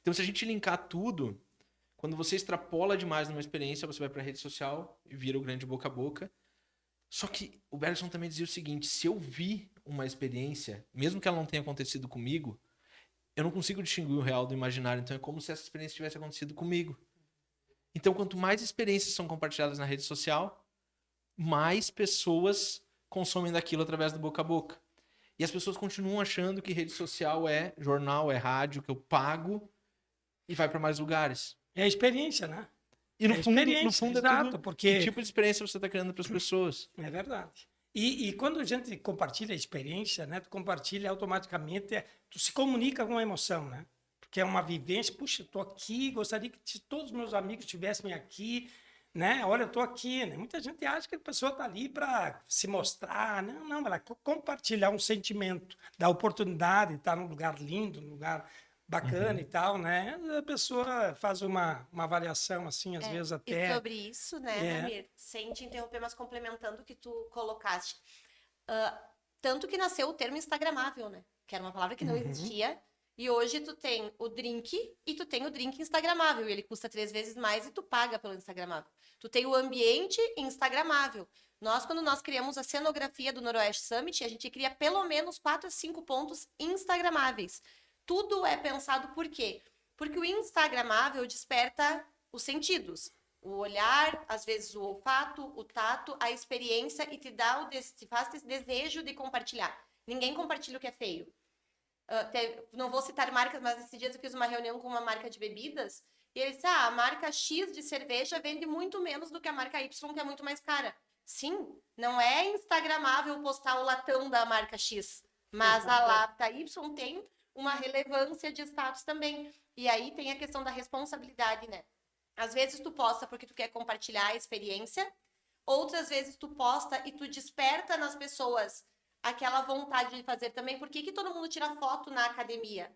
Então, se a gente linkar tudo, quando você extrapola demais numa experiência, você vai para a rede social e vira o grande boca a boca. Só que o Bergson também dizia o seguinte, se eu vi uma experiência, mesmo que ela não tenha acontecido comigo, eu não consigo distinguir o real do imaginário, então é como se essa experiência tivesse acontecido comigo. Então, quanto mais experiências são compartilhadas na rede social, mais pessoas consomem daquilo através do boca a boca. E as pessoas continuam achando que rede social é jornal, é rádio, que eu pago e vai para mais lugares. É a experiência, né? E no É fundo, experiência, é exato, tudo porque- que tipo de experiência você está criando para as pessoas. É verdade. E quando a gente compartilha a experiência, né? Tu compartilha automaticamente, tu se comunica com a emoção, né? Porque é uma vivência, puxa, eu tô aqui, gostaria que todos os meus amigos estivessem aqui, né? Olha, eu tô aqui, né? Muita gente acha que a pessoa tá ali para se mostrar, não, ela compartilhar um sentimento, da oportunidade de estar num lugar lindo, num lugar bacana e tal, né? A pessoa faz uma avaliação assim, às vezes até... E sobre isso, né, Ramir, sem te interromper, mas complementando o que tu colocaste, tanto que nasceu o termo instagramável, né? Que era uma palavra que não existia, e hoje tu tem o drink e tu tem o drink instagramável, e ele custa 3 vezes mais e tu paga pelo instagramável. Tu tem o ambiente instagramável. Quando nós criamos a cenografia do Noroeste Summit, a gente cria pelo menos 4 a 5 pontos instagramáveis. Tudo é pensado por quê? Porque o instagramável desperta os sentidos. O olhar, às vezes o olfato, o tato, a experiência e te faz esse desejo de compartilhar. Ninguém compartilha o que é feio. Não vou citar marcas, mas esses dias eu fiz uma reunião com uma marca de bebidas e eles disseram, a marca X de cerveja vende muito menos do que a marca Y, que é muito mais cara. Sim, não é instagramável postar o latão da marca X, mas a lata Y tem uma relevância de status também. E aí tem a questão da responsabilidade, né? Às vezes tu posta porque tu quer compartilhar a experiência, outras vezes tu posta e tu desperta nas pessoas aquela vontade de fazer também. Por que todo mundo tira foto na academia?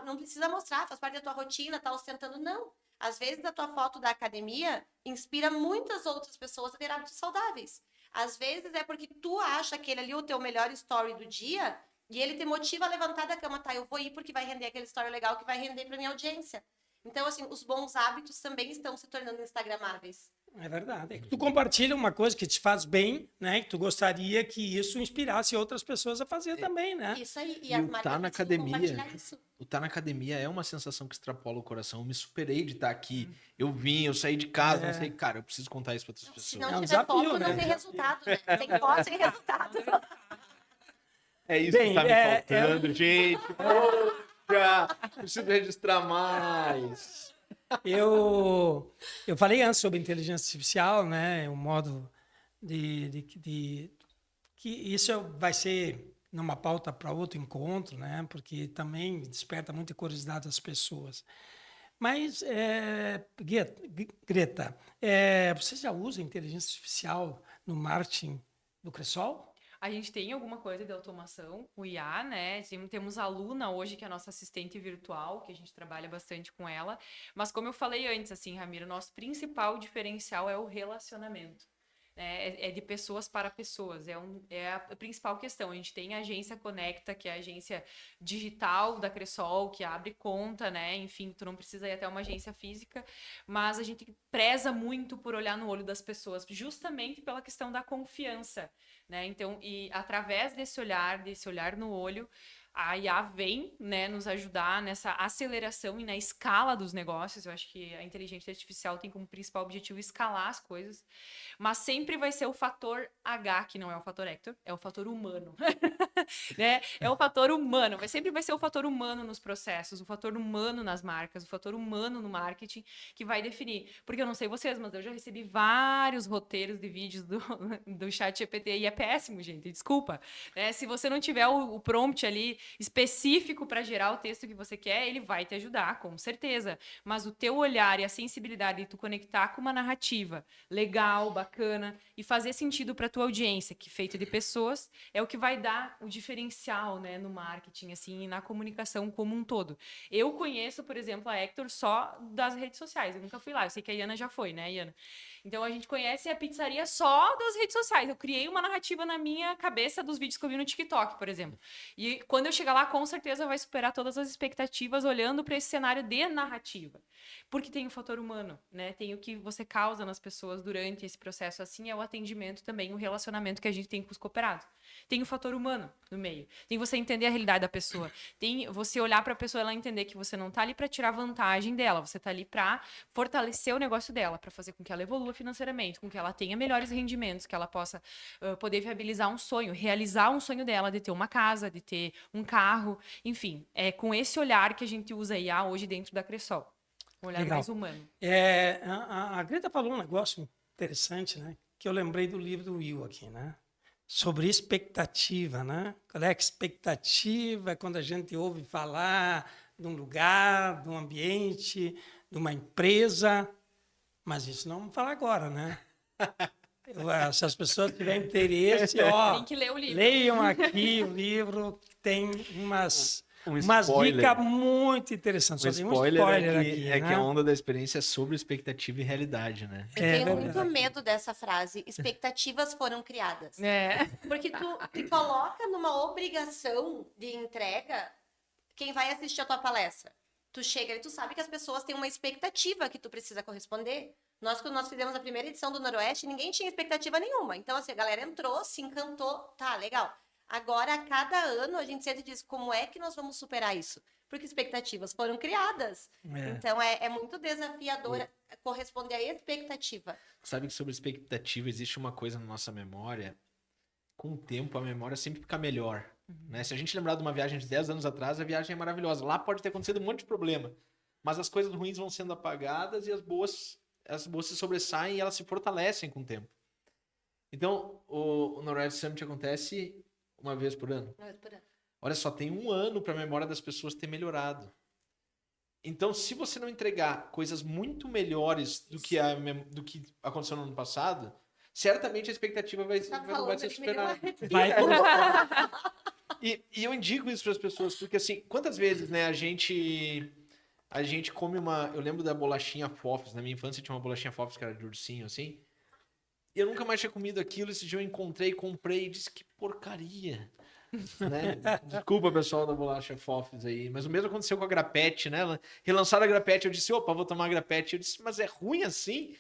Não precisa mostrar, faz parte da tua rotina, tá ostentando. Não. Às vezes a tua foto da academia inspira muitas outras pessoas a ter hábitos saudáveis. Às vezes é porque tu acha aquele ali o teu melhor story do dia e ele te motiva a levantar da cama, eu vou ir porque vai render aquele story legal que vai render para minha audiência. Então, assim, os bons hábitos também estão se tornando instagramáveis. É verdade. É que tu compartilha uma coisa que te faz bem, né? Que tu gostaria que isso inspirasse outras pessoas a fazer também, né? Isso aí. E as o marcas tá na precisam academia, compartilhar isso. o tá na academia é uma sensação que extrapola o coração. Eu me superei de estar aqui. Eu vim, eu saí de casa, não sei, cara, eu preciso contar isso para outras pessoas. Se não É um tiver desafio, foto, né? não tem resultado, né? Tem foto sem resultado. É isso Bem, que tá me faltando, gente. Poxa, preciso registrar mais. Eu falei antes sobre inteligência artificial, né? O modo que isso vai ser numa pauta para outro encontro, né? Porque também desperta muita curiosidade das pessoas. Mas, Greta, você já usa inteligência artificial no marketing do Cressol? A gente tem alguma coisa de automação, o IA, né? Temos a Luna hoje, que é a nossa assistente virtual, que a gente trabalha bastante com ela. Mas como eu falei antes, assim, Ramiro, o nosso principal diferencial é o relacionamento. É de pessoas para pessoas, é a principal questão. A gente tem a agência Conecta, que é a agência digital da Cressol, que abre conta, né? Enfim, tu não precisa ir até uma agência física, mas a gente preza muito por olhar no olho das pessoas, justamente pela questão da confiança, né? Então, e através desse olhar no olho, a IA vem, né, nos ajudar nessa aceleração e na escala dos negócios. Eu acho que a inteligência artificial tem como principal objetivo escalar as coisas, mas sempre vai ser o fator H, que não é o fator Hector, é o fator humano. Né? É o fator humano, sempre vai ser o fator humano nos processos, o fator humano nas marcas, o fator humano no marketing que vai definir. Porque eu não sei vocês, mas eu já recebi vários roteiros de vídeos do ChatGPT e é péssimo, gente, desculpa. Né? Se você não tiver o prompt ali específico para gerar o texto que você quer, ele vai te ajudar, com certeza. Mas o teu olhar e a sensibilidade de tu conectar com uma narrativa legal, bacana e fazer sentido para tua audiência, que é feita de pessoas, é o que vai dar o diferencial, né, no marketing, assim, e na comunicação como um todo. Eu conheço, por exemplo, a Hector só das redes sociais. Eu nunca fui lá. Eu sei que a Iana já foi, né, Iana? Então a gente conhece a pizzaria só das redes sociais. Eu criei uma narrativa na minha cabeça dos vídeos que eu vi no TikTok, por exemplo. E quando eu chegar lá, com certeza vai superar todas as expectativas olhando para esse cenário de narrativa. Porque tem o fator humano, né? Tem o que você causa nas pessoas durante esse processo, assim, é o atendimento também, o relacionamento que a gente tem com os cooperados. Tem o fator humano no meio. Tem você entender a realidade da pessoa. Tem você olhar para a pessoa e ela entender que você não tá ali para tirar vantagem dela, você tá ali para fortalecer o negócio dela, para fazer com que ela evolua financeiramente, com que ela tenha melhores rendimentos, que ela possa poder viabilizar um sonho, realizar um sonho dela de ter uma casa, de ter um carro, enfim, é com esse olhar que a gente usa a IA hoje dentro da Cressol. Um olhar Legal. mais humano. A Greta falou um negócio interessante, né? Que eu lembrei do livro do Will aqui, né? Sobre expectativa, né? Qual é a expectativa quando a gente ouve falar de um lugar, de um ambiente, de uma empresa? Mas isso não vamos falar agora, né? Se as pessoas tiverem interesse, Tem que ler o livro. leiam aqui o livro, que tem umas spoiler. dicas muito interessantes. O Só tem um spoiler é aqui, que né? a onda da experiência é sobre expectativa e realidade, né? Eu É tenho verdade. muito medo dessa frase. Expectativas foram criadas. É. Porque tu te coloca numa obrigação de entrega quem vai assistir a tua palestra. Tu chega e tu sabe que as pessoas têm uma expectativa que tu precisa corresponder. Quando nós fizemos a primeira edição do Noroeste, ninguém tinha expectativa nenhuma. Então, assim, a galera entrou, se encantou, tá, legal. Agora, a cada ano, a gente sempre diz como é que nós vamos superar isso? Porque expectativas foram criadas. É. Então, é muito desafiador corresponder à expectativa. Sabe que sobre expectativa existe uma coisa na nossa memória. Com o tempo, a memória sempre fica melhor. Né? Se a gente lembrar de uma viagem de 10 anos atrás, a viagem é maravilhosa. Lá pode ter acontecido um monte de problema. Mas as coisas ruins vão sendo apagadas e as boas se sobressaem e elas se fortalecem com o tempo. Então, o Noroeste Summit acontece uma vez por ano. Olha só, tem um ano para a memória das pessoas ter melhorado. Então, se você não entregar coisas muito melhores do que aconteceu no ano passado, certamente a expectativa não vai ser superada. E eu indico isso para as pessoas, porque assim, quantas vezes, né, a gente come eu lembro da bolachinha Fofes, na minha infância tinha uma bolachinha Fofes que era de ursinho, assim, e eu nunca mais tinha comido aquilo, esse dia eu encontrei, comprei e disse, que porcaria, né? Desculpa, pessoal da bolacha Fofes aí, mas o mesmo aconteceu com a Grapete, né? Relançaram a Grapete, eu disse, opa, vou tomar a Grapete, eu disse, mas é ruim assim?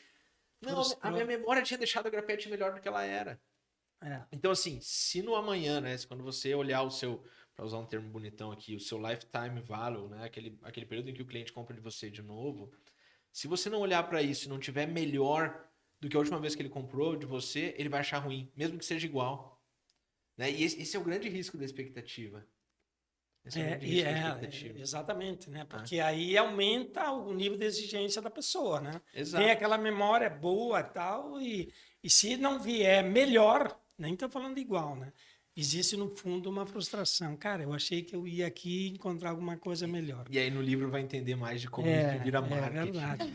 Não, a minha memória tinha deixado a Grapete melhor do que ela era. É. Então, assim, se no amanhã, né, quando você olhar o seu, para usar um termo bonitão aqui, o seu lifetime value, né, aquele período em que o cliente compra de você de novo, se você não olhar para isso e não tiver melhor do que a última vez que ele comprou de você, ele vai achar ruim, mesmo que seja igual. Né? E esse é o grande risco da expectativa. Esse é o grande risco da expectativa. Exatamente, né? Porque aí aumenta o nível de exigência da pessoa, né? Exato. Tem aquela memória boa e tal, e se não vier melhor, nem estou falando igual, né? Existe, no fundo, uma frustração. Cara, eu achei que eu ia aqui encontrar alguma coisa melhor. E aí no livro vai entender mais de como isso vira marketing. É verdade.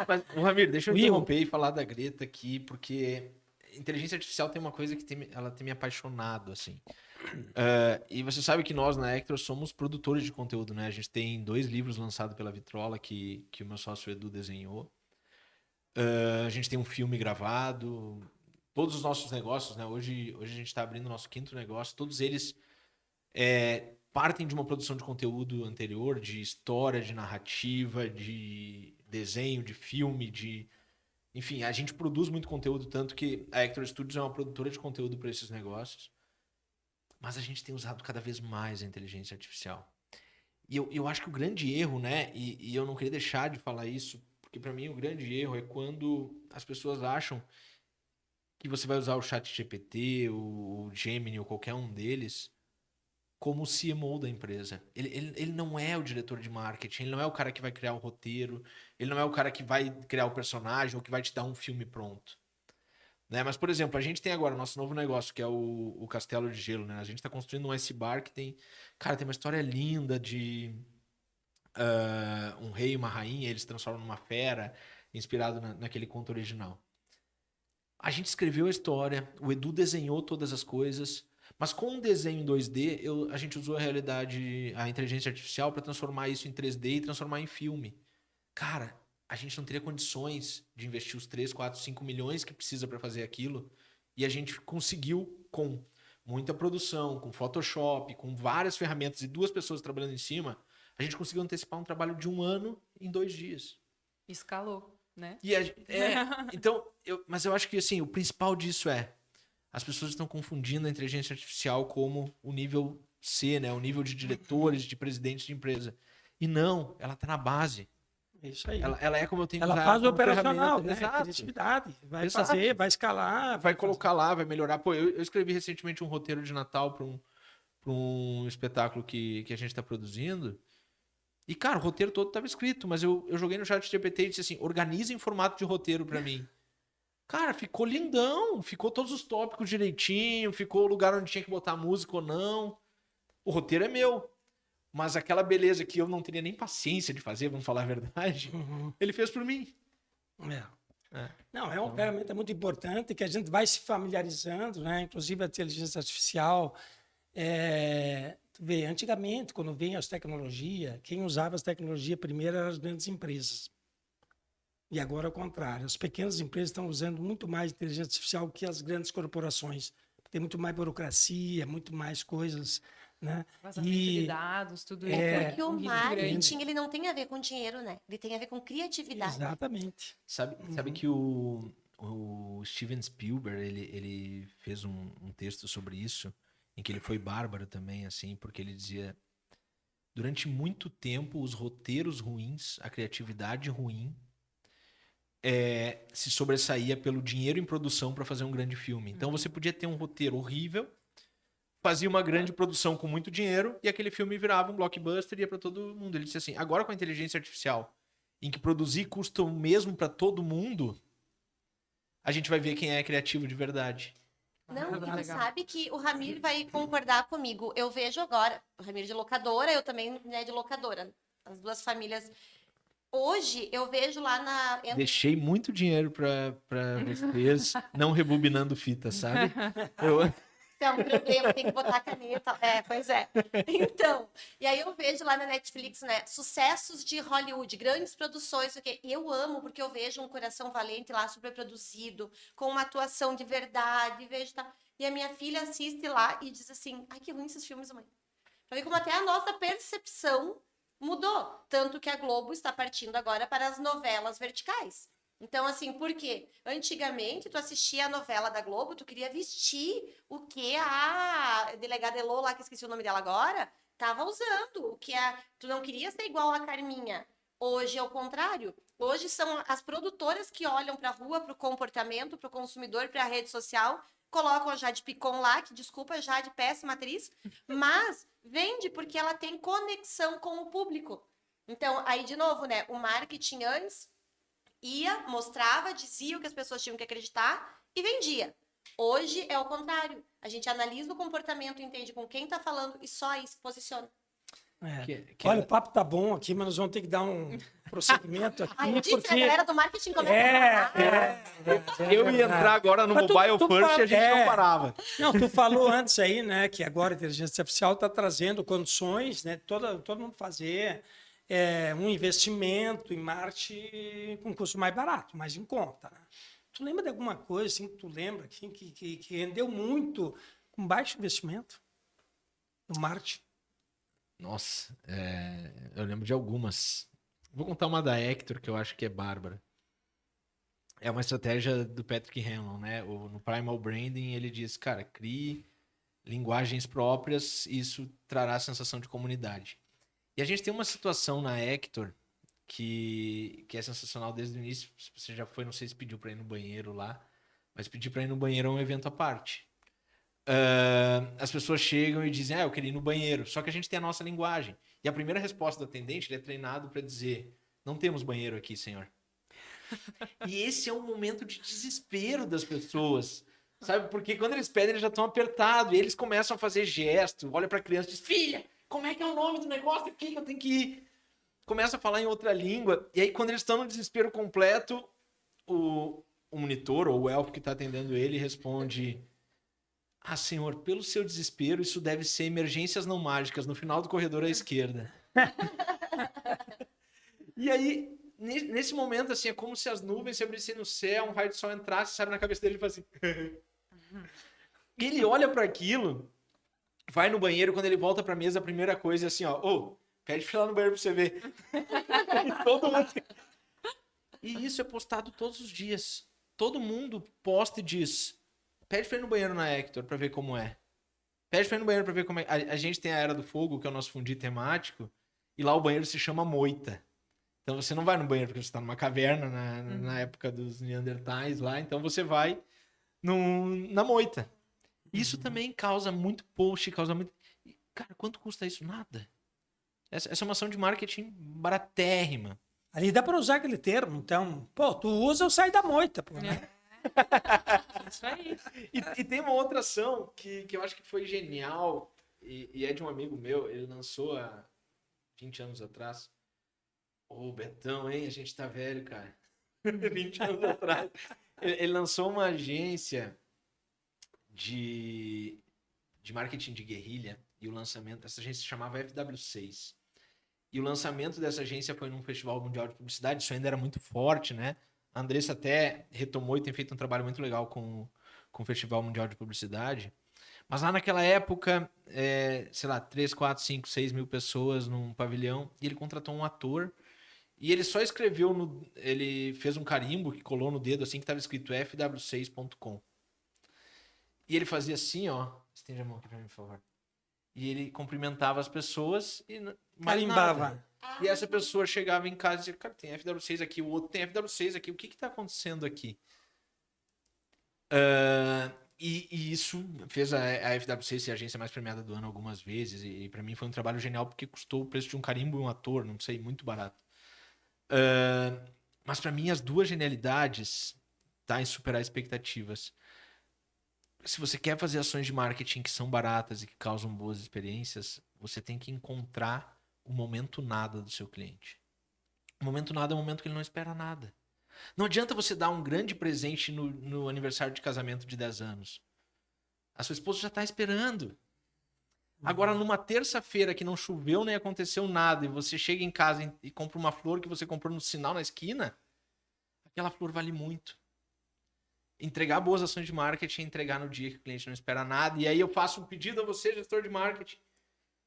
Mas, Ramiro, deixa eu interromper e falar da Greta aqui, porque inteligência artificial tem uma coisa que ela tem me apaixonado, assim. E você sabe que nós, na Hector, somos produtores de conteúdo, né? A gente tem 2 livros lançados pela Vitrola que o meu sócio Edu desenhou. A gente tem um filme gravado. Todos os nossos negócios, né? Hoje a gente está abrindo o nosso 5º negócio. Todos eles partem de uma produção de conteúdo anterior, de história, de narrativa, de desenho, de filme, enfim, a gente produz muito conteúdo, tanto que a Hector Studios é uma produtora de conteúdo para esses negócios. Mas a gente tem usado cada vez mais a inteligência artificial. E eu acho que o grande erro, né? E eu não queria deixar de falar isso, porque para mim o grande erro é quando as pessoas acham que você vai usar o ChatGPT, o Gemini ou qualquer um deles como o CMO da empresa. Ele não é o diretor de marketing, ele não é o cara que vai criar o roteiro, ele não é o cara que vai criar o personagem ou que vai te dar um filme pronto. Né? Mas, por exemplo, a gente tem agora o nosso novo negócio, que é o Castelo de Gelo. Né? A gente está construindo um S-Bar que tem uma história linda de um rei e uma rainha, eles se transformam numa fera, inspirado naquele conto original. A gente escreveu a história, o Edu desenhou todas as coisas, Mas com o desenho em 2D, a gente usou a inteligência artificial para transformar isso em 3D e transformar em filme. Cara, a gente não teria condições de investir os 3, 4, 5 milhões que precisa para fazer aquilo. E a gente conseguiu, com muita produção, com Photoshop, com várias ferramentas e 2 pessoas trabalhando em cima, a gente conseguiu antecipar um trabalho de 1 ano em 2 dias. Escalou, né? Então, mas eu acho que assim, o principal disso as pessoas estão confundindo a inteligência artificial como o nível C, né? O nível de diretores, de presidentes de empresa. E não, ela está na base. É isso aí. Ela é como eu tenho que Ela usar faz o como operacional, ferramenta. né? Exato. Criatividade. Vai Exato. fazer, vai escalar. Vai colocar lá, vai melhorar. Pô, eu escrevi recentemente um roteiro de Natal para um espetáculo que a gente está produzindo. E, cara, o roteiro todo estava escrito, mas eu joguei no chat GPT e disse assim, organiza em formato de roteiro para mim. Cara, ficou lindão, ficou todos os tópicos direitinho, ficou o lugar onde tinha que botar música ou não. O roteiro é meu. Mas aquela beleza que eu não teria nem paciência de fazer, vamos falar a verdade, ele fez por mim. Não, é uma ferramenta muito importante que a gente vai se familiarizando, né? Inclusive a inteligência artificial. Tu vê, antigamente, quando vem as tecnologias, quem usava as tecnologias primeiro eram as grandes empresas. E agora é o contrário. As pequenas empresas estão usando muito mais inteligência artificial que as grandes corporações. Tem muito mais burocracia, muito mais coisas, né? Vazamento de dados, tudo isso. Porque o um risco marketing, grande. ele não tem a ver com dinheiro, né? Ele tem a ver com criatividade. Exatamente. Sabe que o Steven Spielberg, ele fez um texto sobre isso, em que ele foi bárbaro também, assim, porque ele dizia, durante muito tempo, os roteiros ruins, a criatividade ruim, se sobressaía pelo dinheiro em produção para fazer um grande filme. Então você podia ter um roteiro horrível, fazia uma grande produção com muito dinheiro e aquele filme virava um blockbuster e ia para todo mundo. Ele disse assim, agora com a inteligência artificial, em que produzir custa o mesmo para todo mundo, a gente vai ver quem é criativo de verdade. Não, e tu Legal. sabe que o Ramiro vai concordar comigo. Eu vejo agora, o Ramiro de locadora, eu também né, de locadora. As 2 famílias. Hoje, eu vejo lá na... Deixei muito dinheiro para vocês, não rebobinando fita, sabe? É um problema, tem que botar a caneta. Pois é. Então, e aí eu vejo lá na Netflix, né, sucessos de Hollywood, grandes produções, o quê? E eu amo, porque eu vejo um Coração Valente lá, super produzido, com uma atuação de verdade, vejo, tá? E a minha filha assiste lá e diz assim, ai, que ruim esses filmes, mãe. Pra ver como até a nossa percepção mudou. Tanto que a Globo está partindo agora para as novelas verticais. Então, assim, por quê? Antigamente, tu assistia a novela da Globo, tu queria vestir o que a delegada Elô, lá que esqueci o nome dela agora, tava usando. O que tu não queria ser igual a Carminha. Hoje é o contrário. Hoje são as produtoras que olham para a rua, para o comportamento, para o consumidor, para a rede social, colocam a Jade Picon lá, que desculpa, Jade, péssima atriz, mas vende porque ela tem conexão com o público. Então, aí de novo, né? O marketing antes ia, mostrava, dizia o que as pessoas tinham que acreditar e vendia. Hoje é o contrário. A gente analisa o comportamento, entende com quem tá falando e só aí se posiciona. Olha, o papo tá bom aqui, mas nós vamos ter que dar um prosseguimento aqui. Eu disse, porque... a galera do marketing começa a Eu ia entrar agora no Mas Mobile tu First e a gente não parava. Não, tu falou antes aí, né, que agora a inteligência artificial está trazendo condições, né, todo mundo fazer um investimento em marketing com custo mais barato, mais em conta. Né? Tu lembra de alguma coisa assim que tu lembra que rendeu muito com baixo investimento no marketing? Nossa, eu lembro de algumas. Vou contar uma da Hector, que eu acho que é bárbara. É uma estratégia do Patrick Hanlon, né? No Primal Branding, ele diz, cara, crie linguagens próprias e isso trará a sensação de comunidade. E a gente tem uma situação na Hector que é sensacional desde o início. Você já foi, não sei se pediu para ir no banheiro lá, mas pedir para ir no banheiro é um evento à parte. As pessoas chegam e dizem, eu queria ir no banheiro. Só que a gente tem a nossa linguagem. E a primeira resposta do atendente, ele é treinado para dizer, não temos banheiro aqui, senhor. E esse é um momento de desespero das pessoas. Sabe? Porque quando eles pedem, eles já estão apertados. E eles começam a fazer gesto. Olha para a criança e diz, filha, como é que é o nome do negócio aqui que eu tenho que ir? Começa a falar em outra língua. E aí, quando eles estão no desespero completo, o monitor ou o elfo que está atendendo ele responde... Ah, senhor, pelo seu desespero, isso deve ser emergências não mágicas, no final do corredor à esquerda. E aí, nesse momento, assim, é como se as nuvens se abrissem no céu, um raio de sol entrasse, sabe, na cabeça dele e fala assim... E ele olha para aquilo, vai no banheiro, quando ele volta pra mesa, a primeira coisa é assim, ó, ô, pede pra ir lá no banheiro pra você ver. E todo mundo... E isso é postado todos os dias. Todo mundo posta e diz, pede pra ir no banheiro na Hector pra ver como é. Pede pra ir no banheiro pra ver como é. A gente tem a Era do Fogo, que é o nosso fundi temático, e lá o banheiro se chama moita. Então você não vai no banheiro porque você tá numa caverna na época dos Neandertais lá, então você vai na moita. Isso também causa muito post, causa muito... Cara, quanto custa isso? Nada. Essa é uma ação de marketing baratérrima. Ali dá para usar aquele termo, então, pô, tu usa, eu saio da moita, pô, né? Isso aí. E tem uma outra ação que eu acho que foi genial, e é de um amigo meu, ele lançou há 20 anos atrás. Ô, Betão, hein? A gente tá velho, cara. 20 anos atrás. Ele lançou uma agência de marketing de guerrilha, e o lançamento, essa agência se chamava FW6. E o lançamento dessa agência foi num festival mundial de publicidade, isso ainda era muito forte, né? A Andressa até retomou e tem feito um trabalho muito legal com o Festival Mundial de Publicidade. Mas lá naquela época, sei lá, 3, 4, 5, 6 mil pessoas num pavilhão, e ele contratou um ator, e ele só escreveu, ele fez um carimbo que colou no dedo assim, que estava escrito fw6.com. E ele fazia assim, ó, estende a mão aqui pra mim, por favor. E ele cumprimentava as pessoas e Carimbava. E essa pessoa chegava em casa e dizia, cara, tem FW6 aqui, o outro tem FW6 aqui, o que tá acontecendo aqui? E isso fez a FW6 ser a agência mais premiada do ano algumas vezes, e para mim foi um trabalho genial porque custou o preço de um carimbo e um ator, não sei, muito barato. Mas para mim as duas genialidades tá em superar expectativas. Se você quer fazer ações de marketing que são baratas e que causam boas experiências, você tem que encontrar o momento nada do seu cliente. O momento nada é o momento que ele não espera nada. Não adianta você dar um grande presente no aniversário de casamento de 10 anos. A sua esposa já está esperando. Agora, numa terça-feira que não choveu nem aconteceu nada, e você chega em casa e compra uma flor que você comprou no sinal na esquina, aquela flor vale muito. Entregar boas ações de marketing, entregar no dia que o cliente não espera nada. E aí eu faço um pedido a você, gestor de marketing.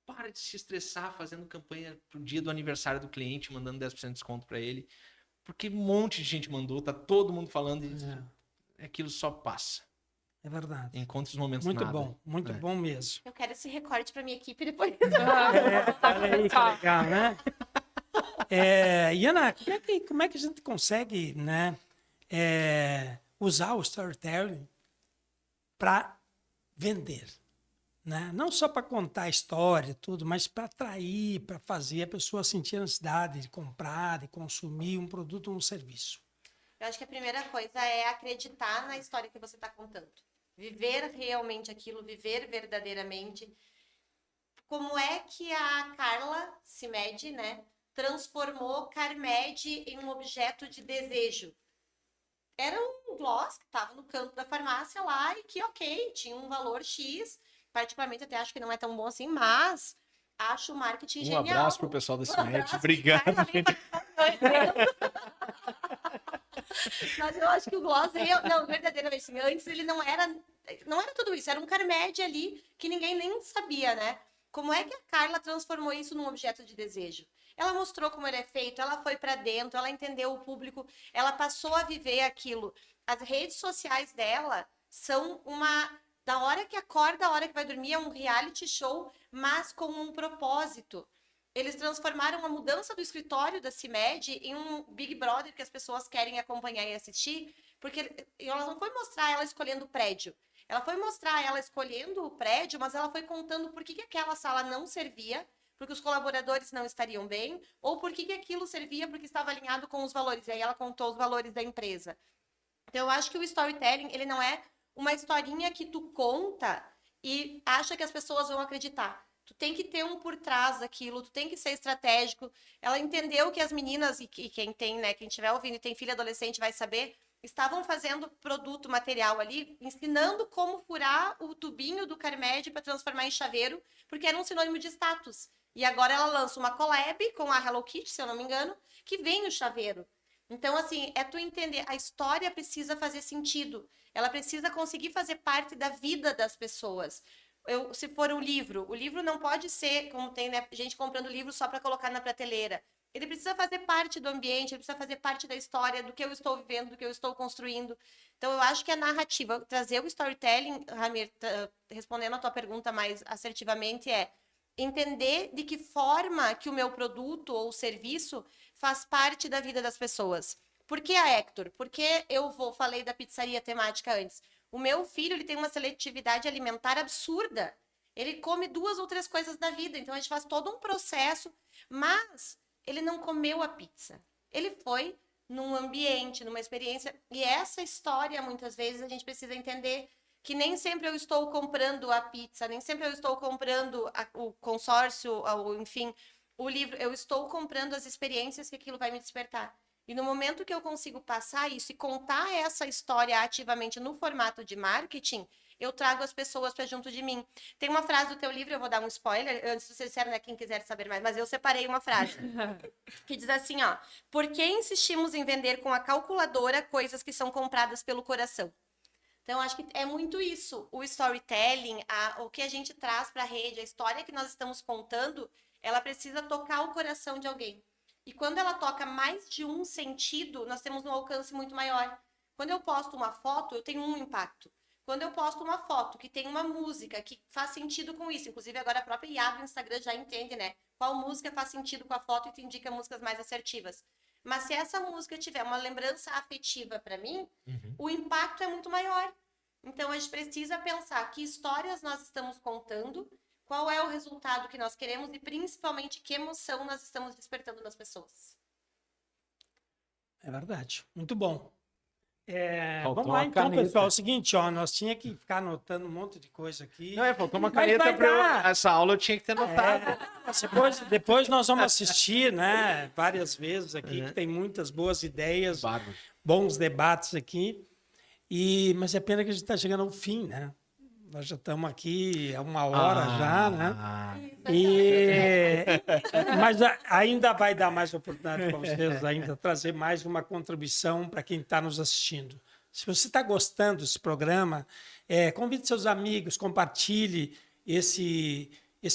Para de se estressar fazendo campanha pro dia do aniversário do cliente, mandando 10% de desconto para ele. Porque um monte de gente mandou, tá todo mundo falando e aquilo só passa. É verdade. Encontra os momentos Muito nada. bom, muito bom mesmo. Eu quero esse recorte pra minha equipe depois. Olha aí que legal, né? Iana, como é que a gente consegue, né, usar o storytelling para vender? Né? Não só para contar a história e tudo, mas para atrair, para fazer a pessoa sentir a necessidade de comprar, de consumir um produto ou um serviço. Eu acho que a primeira coisa é acreditar na história que você está contando. Viver realmente aquilo, viver verdadeiramente. Como é que a Carla Cimede, né, transformou Carmed em um objeto de desejo? Era um gloss que estava no canto da farmácia lá e que, ok, tinha um valor X. Particularmente, até acho que não é tão bom assim, mas acho o marketing genial. Um abraço pro pessoal da Cimete. Obrigado. Mas eu acho que o gloss, não, verdadeiramente, assim, antes ele não era tudo isso, era um Carmed ali que ninguém nem sabia, né? Como é que a Carla transformou isso num objeto de desejo? Ela mostrou como ele é feito, ela foi para dentro, ela entendeu o público, ela passou a viver aquilo. As redes sociais dela são da hora que acorda, a hora que vai dormir, é um reality show, mas com um propósito. Eles transformaram a mudança do escritório da Cimede em um Big Brother que as pessoas querem acompanhar e assistir, porque ela não foi mostrar ela escolhendo o prédio. Ela foi mostrar ela escolhendo o prédio, mas ela foi contando por que aquela sala não servia, porque os colaboradores não estariam bem, ou por que aquilo servia porque estava alinhado com os valores. E aí ela contou os valores da empresa. Então, eu acho que o storytelling, ele não é uma historinha que tu conta e acha que as pessoas vão acreditar. Tu tem que ter um por trás daquilo, tu tem que ser estratégico. Ela entendeu que as meninas, e quem tem, né, quem estiver ouvindo e tem filha adolescente vai saber, estavam fazendo produto, material ali, ensinando como furar o tubinho do Carmed para transformar em chaveiro, porque era um sinônimo de status. E agora ela lança uma collab com a Hello Kitty, se eu não me engano, que vem o chaveiro. Então, assim, é tu entender, a história precisa fazer sentido. Ela precisa conseguir fazer parte da vida das pessoas. Se for um livro, o livro não pode ser, como tem, né, gente comprando livro só para colocar na prateleira. Ele precisa fazer parte do ambiente, ele precisa fazer parte da história, do que eu estou vivendo, do que eu estou construindo. Então, eu acho que a narrativa, trazer o storytelling, Ramir, respondendo a tua pergunta mais assertivamente, é entender de que forma que o meu produto ou serviço faz parte da vida das pessoas. Por que a Hector? Porque falei da pizzaria temática antes. O meu filho, ele tem uma seletividade alimentar absurda. Ele come 2 ou 3 coisas na vida, então a gente faz todo um processo, mas ele não comeu a pizza. Ele foi num ambiente, numa experiência, e essa história, muitas vezes, a gente precisa entender que nem sempre eu estou comprando a pizza, nem sempre eu estou comprando o consórcio, enfim, o livro, eu estou comprando as experiências que aquilo vai me despertar. E no momento que eu consigo passar isso e contar essa história ativamente no formato de marketing, eu trago as pessoas para junto de mim. Tem uma frase do teu livro, eu vou dar um spoiler, antes de vocês disseram, né, quem quiser saber mais, mas eu separei uma frase que diz assim, ó: por que insistimos em vender com a calculadora coisas que são compradas pelo coração? Então, acho que é muito isso. O storytelling, o que a gente traz para a rede, a história que nós estamos contando, ela precisa tocar o coração de alguém. E quando ela toca mais de um sentido, nós temos um alcance muito maior. Quando eu posto uma foto, eu tenho um impacto. Quando eu posto uma foto que tem uma música que faz sentido com isso, inclusive agora a própria IA do Instagram já entende, né? Qual música faz sentido com a foto e te indica músicas mais assertivas. Mas se essa música tiver uma lembrança afetiva para mim, o impacto é muito maior. Então, a gente precisa pensar que histórias nós estamos contando, qual é o resultado que nós queremos e, principalmente, que emoção nós estamos despertando nas pessoas. É verdade. Muito bom. Faltou Vamos lá, uma então, caneta. pessoal. É o seguinte, ó, nós tinha que ficar anotando um monte de coisa aqui. Não, faltou uma Mas caneta vai pra eu... dar. Essa aula eu tinha que ter anotado. Depois nós vamos assistir, né, várias vezes aqui, que tem muitas boas ideias, Bárbaro. bons debates aqui. Mas é pena que a gente está chegando ao fim, né? Nós já estamos aqui há 1 hora já, né? Mas ainda vai dar mais oportunidade para vocês, ainda trazer mais uma contribuição para quem está nos assistindo. Se você está gostando desse programa, convide seus amigos, compartilhe esse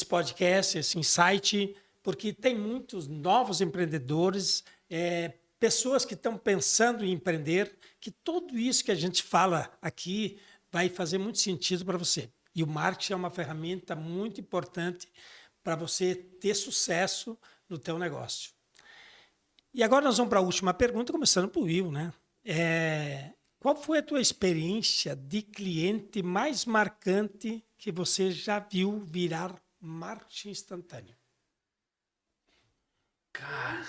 podcast, esse insight, porque tem muitos novos empreendedores, pessoas que estão pensando em empreender, que tudo isso que a gente fala aqui vai fazer muito sentido para você. E o marketing é uma ferramenta muito importante para você ter sucesso no teu negócio. E agora nós vamos para a última pergunta, começando por Will, né? Qual foi a tua experiência de cliente mais marcante que você já viu virar marketing instantâneo? Cara,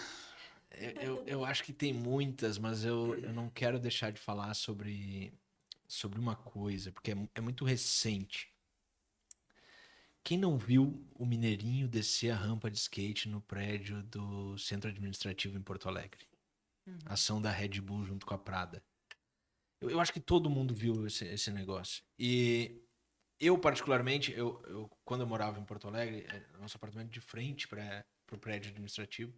eu acho que tem muitas, mas eu não quero deixar de falar sobre uma coisa, porque é muito recente. Quem não viu o Mineirinho descer a rampa de skate no prédio do Centro Administrativo em Porto Alegre? Ação da Red Bull junto com a Prada. Eu acho que todo mundo viu esse negócio. E eu, particularmente, quando eu morava em Porto Alegre, nosso apartamento de frente para o prédio administrativo,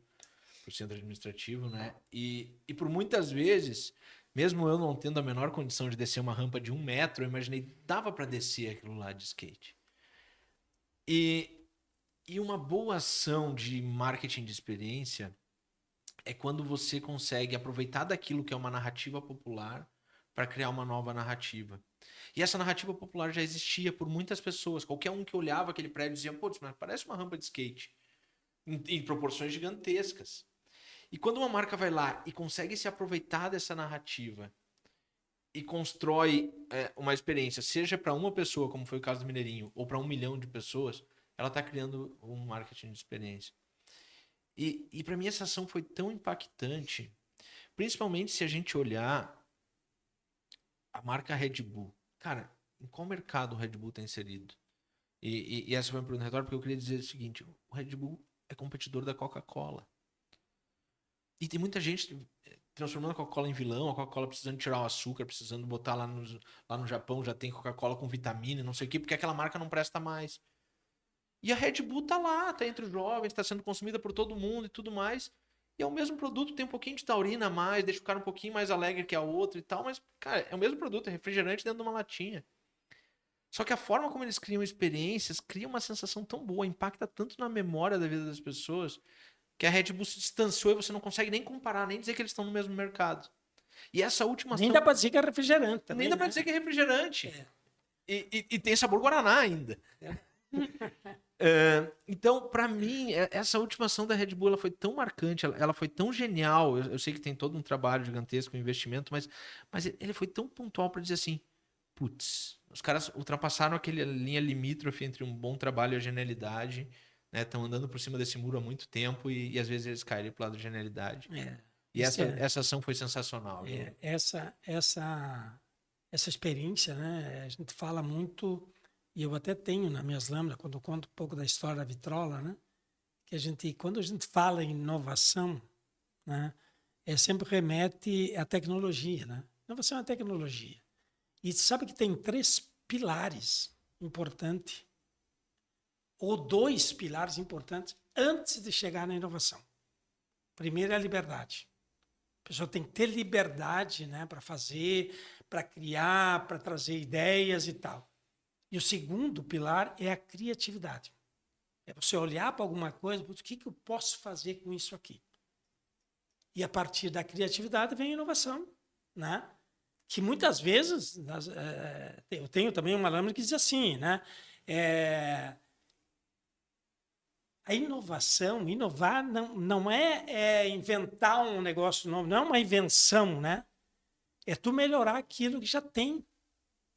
para o centro administrativo, né? E por muitas vezes, mesmo eu não tendo a menor condição de descer uma rampa de 1 metro, eu imaginei, dava para descer aquilo lá de skate. E uma boa ação de marketing de experiência é quando você consegue aproveitar daquilo que é uma narrativa popular para criar uma nova narrativa. E essa narrativa popular já existia por muitas pessoas. Qualquer um que olhava aquele prédio dizia, pô, mas parece uma rampa de skate. Em proporções gigantescas. E quando uma marca vai lá e consegue se aproveitar dessa narrativa e constrói uma experiência, seja para uma pessoa, como foi o caso do Mineirinho, ou para 1 milhão de pessoas, ela está criando um marketing de experiência. E para mim essa ação foi tão impactante, principalmente se a gente olhar a marca Red Bull. Cara, em qual mercado o Red Bull está inserido? E essa foi uma pergunta retórica, porque eu queria dizer o seguinte, o Red Bull é competidor da Coca-Cola. E tem muita gente transformando a Coca-Cola em vilão, a Coca-Cola precisando tirar o açúcar, precisando botar lá no Japão, já tem Coca-Cola com vitamina, não sei o quê, porque aquela marca não presta mais. E a Red Bull tá lá, tá entre os jovens, tá sendo consumida por todo mundo e tudo mais. E é o mesmo produto, tem um pouquinho de taurina a mais, deixa o cara um pouquinho mais alegre que a outra e tal, mas, cara, é o mesmo produto, é refrigerante dentro de uma latinha. Só que a forma como eles criam experiências cria uma sensação tão boa, impacta tanto na memória da vida das pessoas, que a Red Bull se distanciou e você não consegue nem comparar, nem dizer que eles estão no mesmo mercado. E essa última Nem ação... dá pra dizer que é refrigerante também, Nem dá pra né? dizer que é refrigerante. É. E tem sabor Guaraná ainda. Então, pra mim, essa última ação da Red Bull ela foi tão marcante, ela foi tão genial. Eu sei que tem todo um trabalho gigantesco, um investimento, mas ele foi tão pontual pra dizer assim: putz, os caras ultrapassaram aquela linha limítrofe entre um bom trabalho e a genialidade, né? Estão andando por cima desse muro há muito tempo e às vezes eles caem pro lado da genialidade. É. E Isso essa ação foi sensacional. Essa experiência, né? A gente fala muito, e eu até tenho nas minhas lâminas, quando eu conto um pouco da história da vitrola, né? Que quando a gente fala em inovação, né? Sempre remete à tecnologia, né? Inovação é tecnologia. E sabe que tem 3 pilares importantes, ou 2 pilares importantes, antes de chegar na inovação. Primeiro é a liberdade. A pessoa tem que ter liberdade, né, para fazer, para criar, para trazer ideias e tal. E o segundo pilar é a criatividade. É você olhar para alguma coisa, o que eu posso fazer com isso aqui? E a partir da criatividade vem a inovação, né? Que muitas vezes, eu tenho também uma lâmina que diz assim, né? A inovação, inovar não é inventar um negócio novo, não é uma invenção, né? É tu melhorar aquilo que já tem,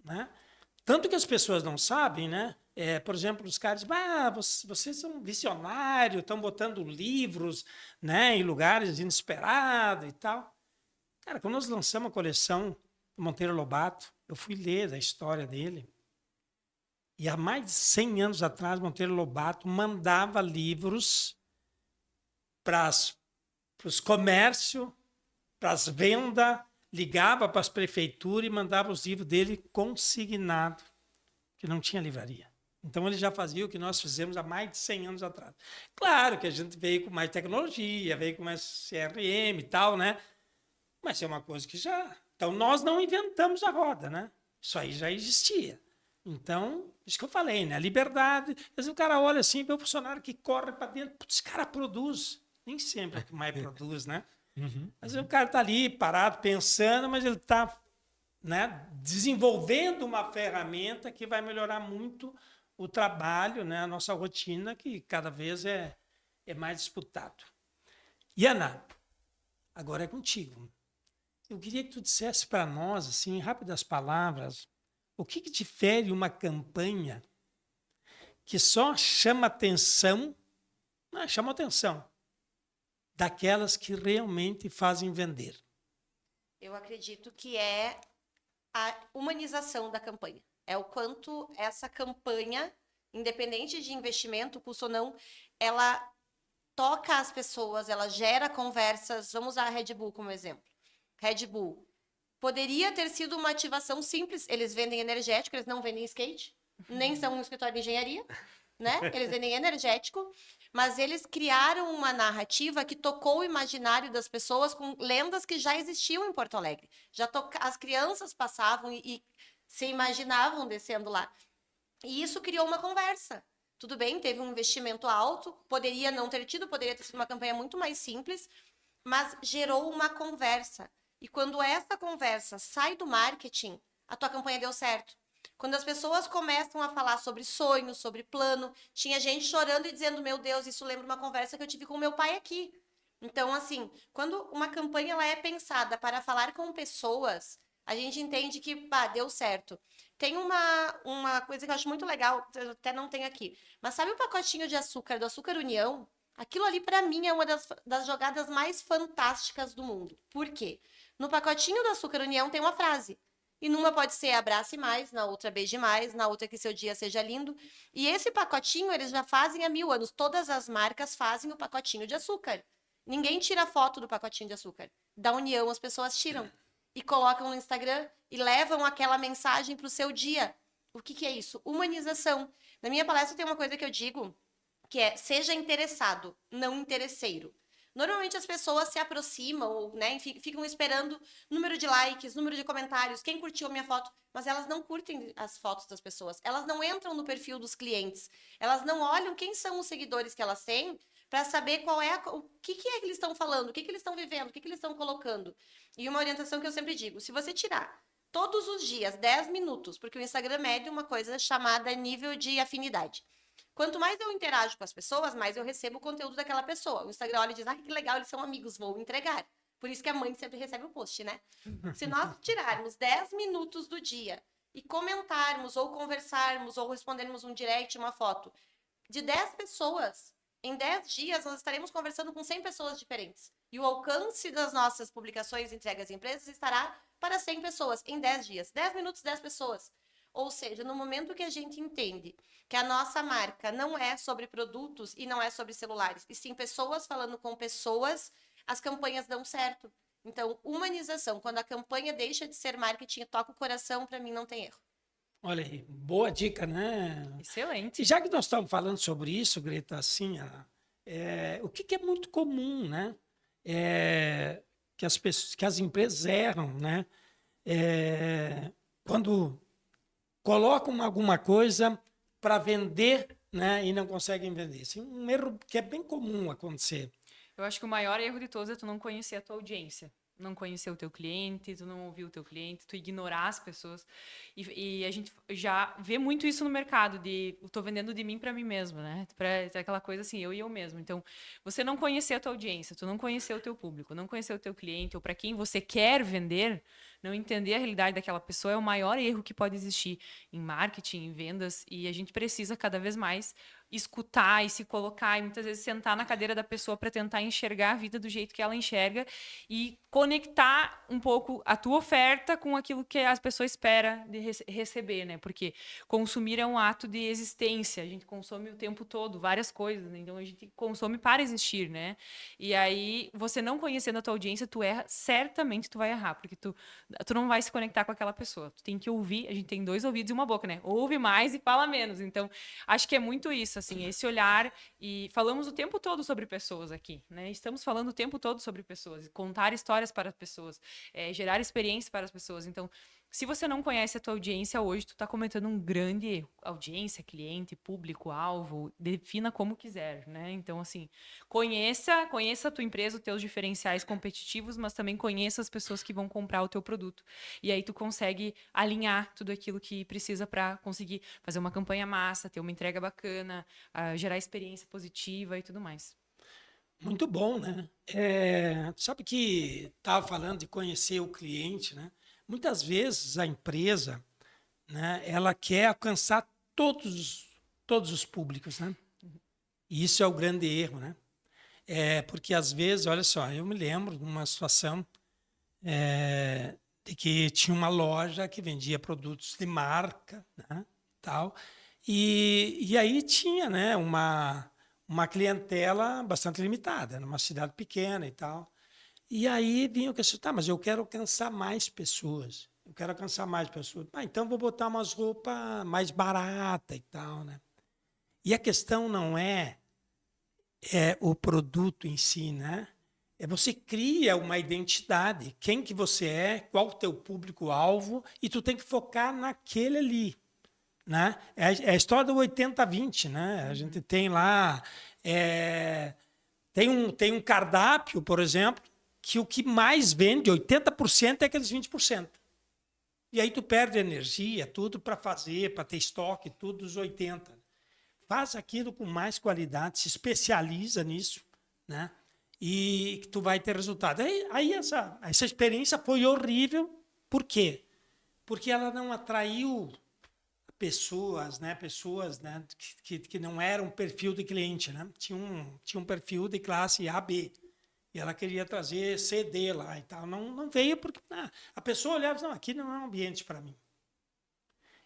né? Tanto que as pessoas não sabem, né? Por exemplo, os caras dizem, vocês são visionários, estão botando livros, né, em lugares inesperados e tal. Cara, quando nós lançamos a coleção do Monteiro Lobato, eu fui ler a história dele. E há mais de 100 anos atrás, Monteiro Lobato mandava livros para os comércios, para as vendas, ligava para as prefeituras e mandava os livros dele consignados, que não tinha livraria. Então ele já fazia o que nós fizemos há mais de 100 anos atrás. Claro que a gente veio com mais tecnologia, veio com mais CRM e tal, né? Mas é uma coisa que já... Então nós não inventamos a roda, né? Isso aí já existia. Então, isso que eu falei, né? A liberdade. Às vezes o cara olha assim, vê o funcionário que corre para dentro, putz, esse cara produz. Nem sempre é o que mais produz, né? Às vezes o cara está ali parado, pensando, mas ele está, né, desenvolvendo uma ferramenta que vai melhorar muito o trabalho, né? A nossa rotina, que cada vez é mais disputado. E Ana, agora é contigo. Eu queria que tu dissesse para nós, assim, em rápidas palavras, o que difere uma campanha que só chama atenção daquelas que realmente fazem vender? Eu acredito que é a humanização da campanha. É o quanto essa campanha, independente de investimento, custo ou não, ela toca as pessoas, ela gera conversas. Vamos usar a Red Bull como exemplo. Red Bull poderia ter sido uma ativação simples. Eles vendem energético, eles não vendem skate, nem são um escritório de engenharia, né? Eles vendem energético, mas eles criaram uma narrativa que tocou o imaginário das pessoas com lendas que já existiam em Porto Alegre. As crianças passavam e se imaginavam descendo lá. E isso criou uma conversa. Tudo bem, teve um investimento alto, poderia não ter tido, poderia ter sido uma campanha muito mais simples, mas gerou uma conversa. E quando essa conversa sai do marketing, a tua campanha deu certo. Quando as pessoas começam a falar sobre sonhos, sobre plano, tinha gente chorando e dizendo, meu Deus, isso lembra uma conversa que eu tive com meu pai aqui. Então, assim, quando uma campanha ela é pensada para falar com pessoas, a gente entende que, deu certo. Tem uma coisa que eu acho muito legal, eu até não tenho aqui, mas sabe o pacotinho de açúcar, do Açúcar União? Aquilo ali, para mim, é uma das jogadas mais fantásticas do mundo. Por quê? No pacotinho do Açúcar União tem uma frase. E numa pode ser abrace mais, na outra beije mais, na outra que seu dia seja lindo. E esse pacotinho eles já fazem há 1000 anos. Todas as marcas fazem o pacotinho de açúcar. Ninguém tira foto do pacotinho de açúcar. Da União, as pessoas tiram e colocam no Instagram e levam aquela mensagem para o seu dia. O que é isso? Humanização. Na minha palestra tem uma coisa que eu digo, que é seja interessado, não interesseiro. Normalmente as pessoas se aproximam, ou, né, ficam esperando número de likes, número de comentários, quem curtiu a minha foto, mas elas não curtem as fotos das pessoas, elas não entram no perfil dos clientes, elas não olham quem são os seguidores que elas têm para saber qual é o que é que eles estão falando, o que eles estão vivendo, o que eles estão colocando. E uma orientação que eu sempre digo, se você tirar todos os dias 10 minutos, porque o Instagram mede uma coisa chamada nível de afinidade. Quanto mais eu interajo com as pessoas, mais eu recebo o conteúdo daquela pessoa. O Instagram olha e diz, que legal, eles são amigos, vou entregar. Por isso que a mãe sempre recebe o post, né? Se nós tirarmos 10 minutos do dia e comentarmos, ou conversarmos, ou respondermos um direct, uma foto, de 10 pessoas, em 10 dias nós estaremos conversando com 100 pessoas diferentes. E o alcance das nossas publicações entregas às empresas estará para 100 pessoas em 10 dias. 10 minutos, 10 pessoas. Ou seja, no momento que a gente entende que a nossa marca não é sobre produtos e não é sobre celulares, e sim pessoas falando com pessoas, as campanhas dão certo. Então, humanização, quando a campanha deixa de ser marketing e toca o coração, para mim não tem erro. Olha aí, boa dica, né? Excelente. E já que nós estamos falando sobre isso, Greta, assim, o que é muito comum, né? Que as empresas erram, né? Quando colocam alguma coisa para vender, né? E não conseguem vender. Assim, um erro que é bem comum acontecer. Eu acho que o maior erro de todos é tu não conhecer a tua audiência. Não conhecer o teu cliente, tu não ouvir o teu cliente, tu ignorar as pessoas. E a gente já vê muito isso no mercado, de eu tô vendendo de mim para mim mesmo, né? Pra aquela coisa assim, eu e eu mesmo. Então, você não conhecer a tua audiência, tu não conhecer o teu público, não conhecer o teu cliente, ou para quem você quer vender, não entender a realidade daquela pessoa é o maior erro que pode existir em marketing, em vendas. E a gente precisa cada vez mais escutar e se colocar e muitas vezes sentar na cadeira da pessoa para tentar enxergar a vida do jeito que ela enxerga e conectar um pouco a tua oferta com aquilo que as pessoas esperam de receber, né? Porque consumir é um ato de existência, a gente consome o tempo todo várias coisas, né? Então a gente consome para existir, né? E aí você não conhecendo a tua audiência, tu erra, certamente tu vai errar, porque tu não vai se conectar com aquela pessoa. Tu tem que ouvir, a gente tem 2 ouvidos e uma boca, né? Ouve mais e fala menos. Então, acho que é muito isso, assim, esse olhar, e falamos o tempo todo sobre pessoas aqui, né? Estamos falando o tempo todo sobre pessoas, contar histórias para as pessoas, gerar experiências para as pessoas. Então, se você não conhece a tua audiência hoje, tu está cometendo um grande erro. Audiência, cliente, público, alvo, defina como quiser, né? Então, assim, conheça a tua empresa, os teus diferenciais competitivos, mas também conheça as pessoas que vão comprar o teu produto. E aí tu consegue alinhar tudo aquilo que precisa para conseguir fazer uma campanha massa, ter uma entrega bacana, gerar experiência positiva e tudo mais. Muito bom, né? Sabe que estava falando de conhecer o cliente, né? Muitas vezes a empresa, né, ela quer alcançar todos os públicos, né? E isso é o grande erro, né? Porque às vezes, olha só, eu me lembro de uma situação de que tinha uma loja que vendia produtos de marca, né, tal, e aí tinha, né, uma clientela bastante limitada, numa cidade pequena e tal. E aí vinha o que tá, mas eu quero alcançar mais pessoas. Eu quero alcançar mais pessoas. Então vou botar umas roupas mais baratas e tal, né? E a questão não é o produto em si, né? Você cria uma identidade, quem que você é, qual o teu público-alvo, e tu tem que focar naquele ali, né? É a história do 80-20, né? A gente tem lá, tem um cardápio, por exemplo, que o que mais vende, 80%, é aqueles 20%. E aí tu perde energia, tudo para fazer, para ter estoque, tudo dos 80%. Faz aquilo com mais qualidade, se especializa nisso, né? E tu vai ter resultado. Aí essa experiência foi horrível. Por quê? Porque ela não atraiu pessoas, né? Pessoas, né? Que não eram perfil de cliente, né? Tinha um perfil de classe A, B. E ela queria trazer CD lá e tal. Não veio porque a pessoa olhava e disse, não, aqui não é um ambiente para mim.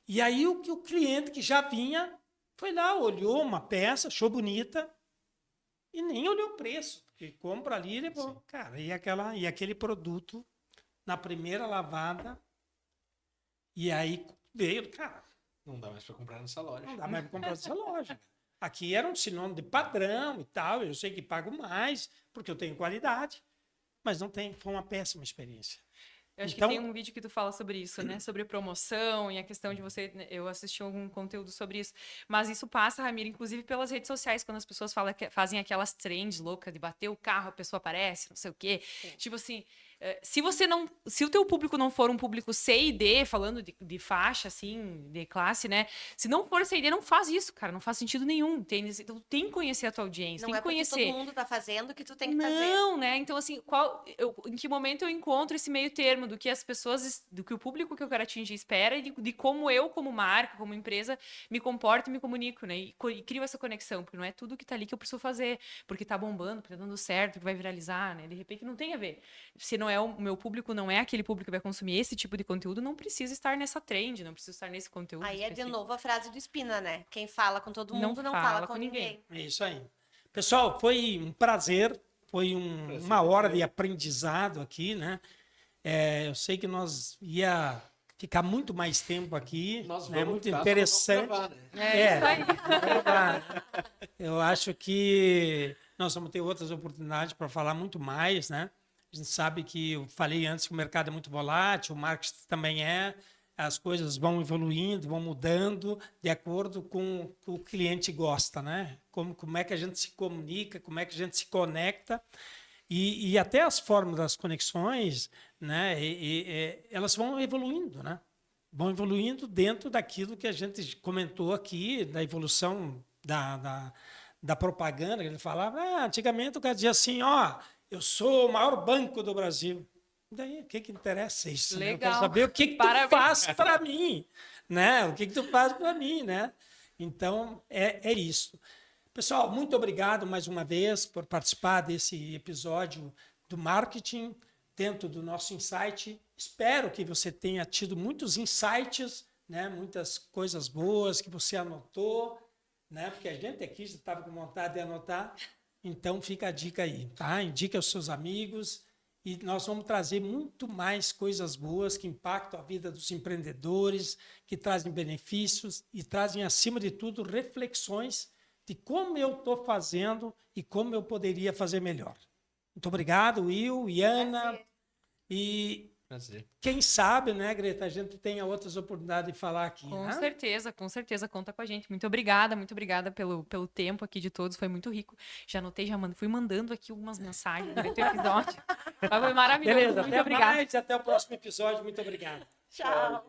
E aí o cliente que já vinha foi lá, olhou uma peça, achou bonita e nem olhou o preço. E compra ali e depois, cara, e aquele produto na primeira lavada, e aí veio, cara, Não dá mais pra comprar nessa loja. não dá mais para comprar nessa loja. Aqui era um sinônimo de padrão e tal, eu sei que pago mais, porque eu tenho qualidade, mas não tem, foi uma péssima experiência. Eu acho Então- que tem um vídeo que tu fala sobre isso, né? Sobre promoção e a questão de você... Eu assisti algum conteúdo sobre isso. Mas isso passa, Ramiro, inclusive pelas redes sociais, quando as pessoas fazem aquelas trends loucas de bater o carro, a pessoa aparece, não sei o quê. Tipo assim, se o teu público não for um público C e D, falando de faixa, assim, de classe, né? Se não for C e D, não faz isso, cara. Não faz sentido nenhum, entende? Então, tu tem que conhecer a tua audiência, Não tem é que porque conhecer. todo mundo tá fazendo que tu tem que fazer. Não, né? Então, assim, em que momento eu encontro esse meio termo do que as pessoas, do que o público que eu quero atingir espera e de como eu, como marca, como empresa, me comporto e me comunico, né? E crio essa conexão, porque não é tudo que tá ali que eu preciso fazer, porque tá bombando, porque tá dando certo, porque vai viralizar, né? De repente não tem a ver. Se não é o meu público, não é aquele público que vai consumir esse tipo de conteúdo, não precisa estar nessa trend, não precisa estar nesse conteúdo Aí é de específico. novo a frase do Espina, né? Quem fala com todo Não mundo não fala fala com com ninguém. ninguém. É isso aí. Pessoal, foi um prazer, foi Prazer uma é hora meu. de aprendizado aqui, né? Eu sei que nós ia ficar muito mais tempo aqui, Nós né? vamos Muito ficar, nós interessante. vamos gravar, né? É, isso aí. vamos lá. Eu acho que nós vamos ter outras oportunidades para falar muito mais, né? A gente sabe que eu falei antes que o mercado é muito volátil, o marketing também é, as coisas vão evoluindo, vão mudando de acordo com o que o cliente gosta, né? Como é que a gente se comunica, como é que a gente se conecta. E até as formas das conexões, né, elas vão evoluindo, né? Vão evoluindo dentro daquilo que a gente comentou aqui, da evolução da propaganda, que ele falava, antigamente o cara dizia assim, ó, eu sou o maior banco do Brasil. E daí, o que interessa isso? Né? Eu quero Legal. saber o que tu Parabéns. faz para mim, né? O que tu faz para mim, né? Então, é isso. Pessoal, muito obrigado mais uma vez por participar desse episódio do marketing dentro do nosso Insight. Espero que você tenha tido muitos insights, né? Muitas coisas boas que você anotou, né? Porque a gente aqui já estava com vontade de anotar. Então, fica a dica aí, tá? Indique aos seus amigos e nós vamos trazer muito mais coisas boas que impactam a vida dos empreendedores, que trazem benefícios e trazem, acima de tudo, reflexões de como eu estou fazendo e como eu poderia fazer melhor. Muito obrigado, Will, Iana. Prazer. E Prazer. quem sabe, né, Greta, a gente tenha outras oportunidades de falar aqui. Com Né? certeza, conta com a gente. Muito obrigada pelo tempo aqui de todos, foi muito rico. Já anotei, fui mandando aqui algumas mensagens durante o episódio. Mas foi maravilhoso, Beleza, muito até obrigada. mais e até o próximo episódio. Muito obrigado. Tchau.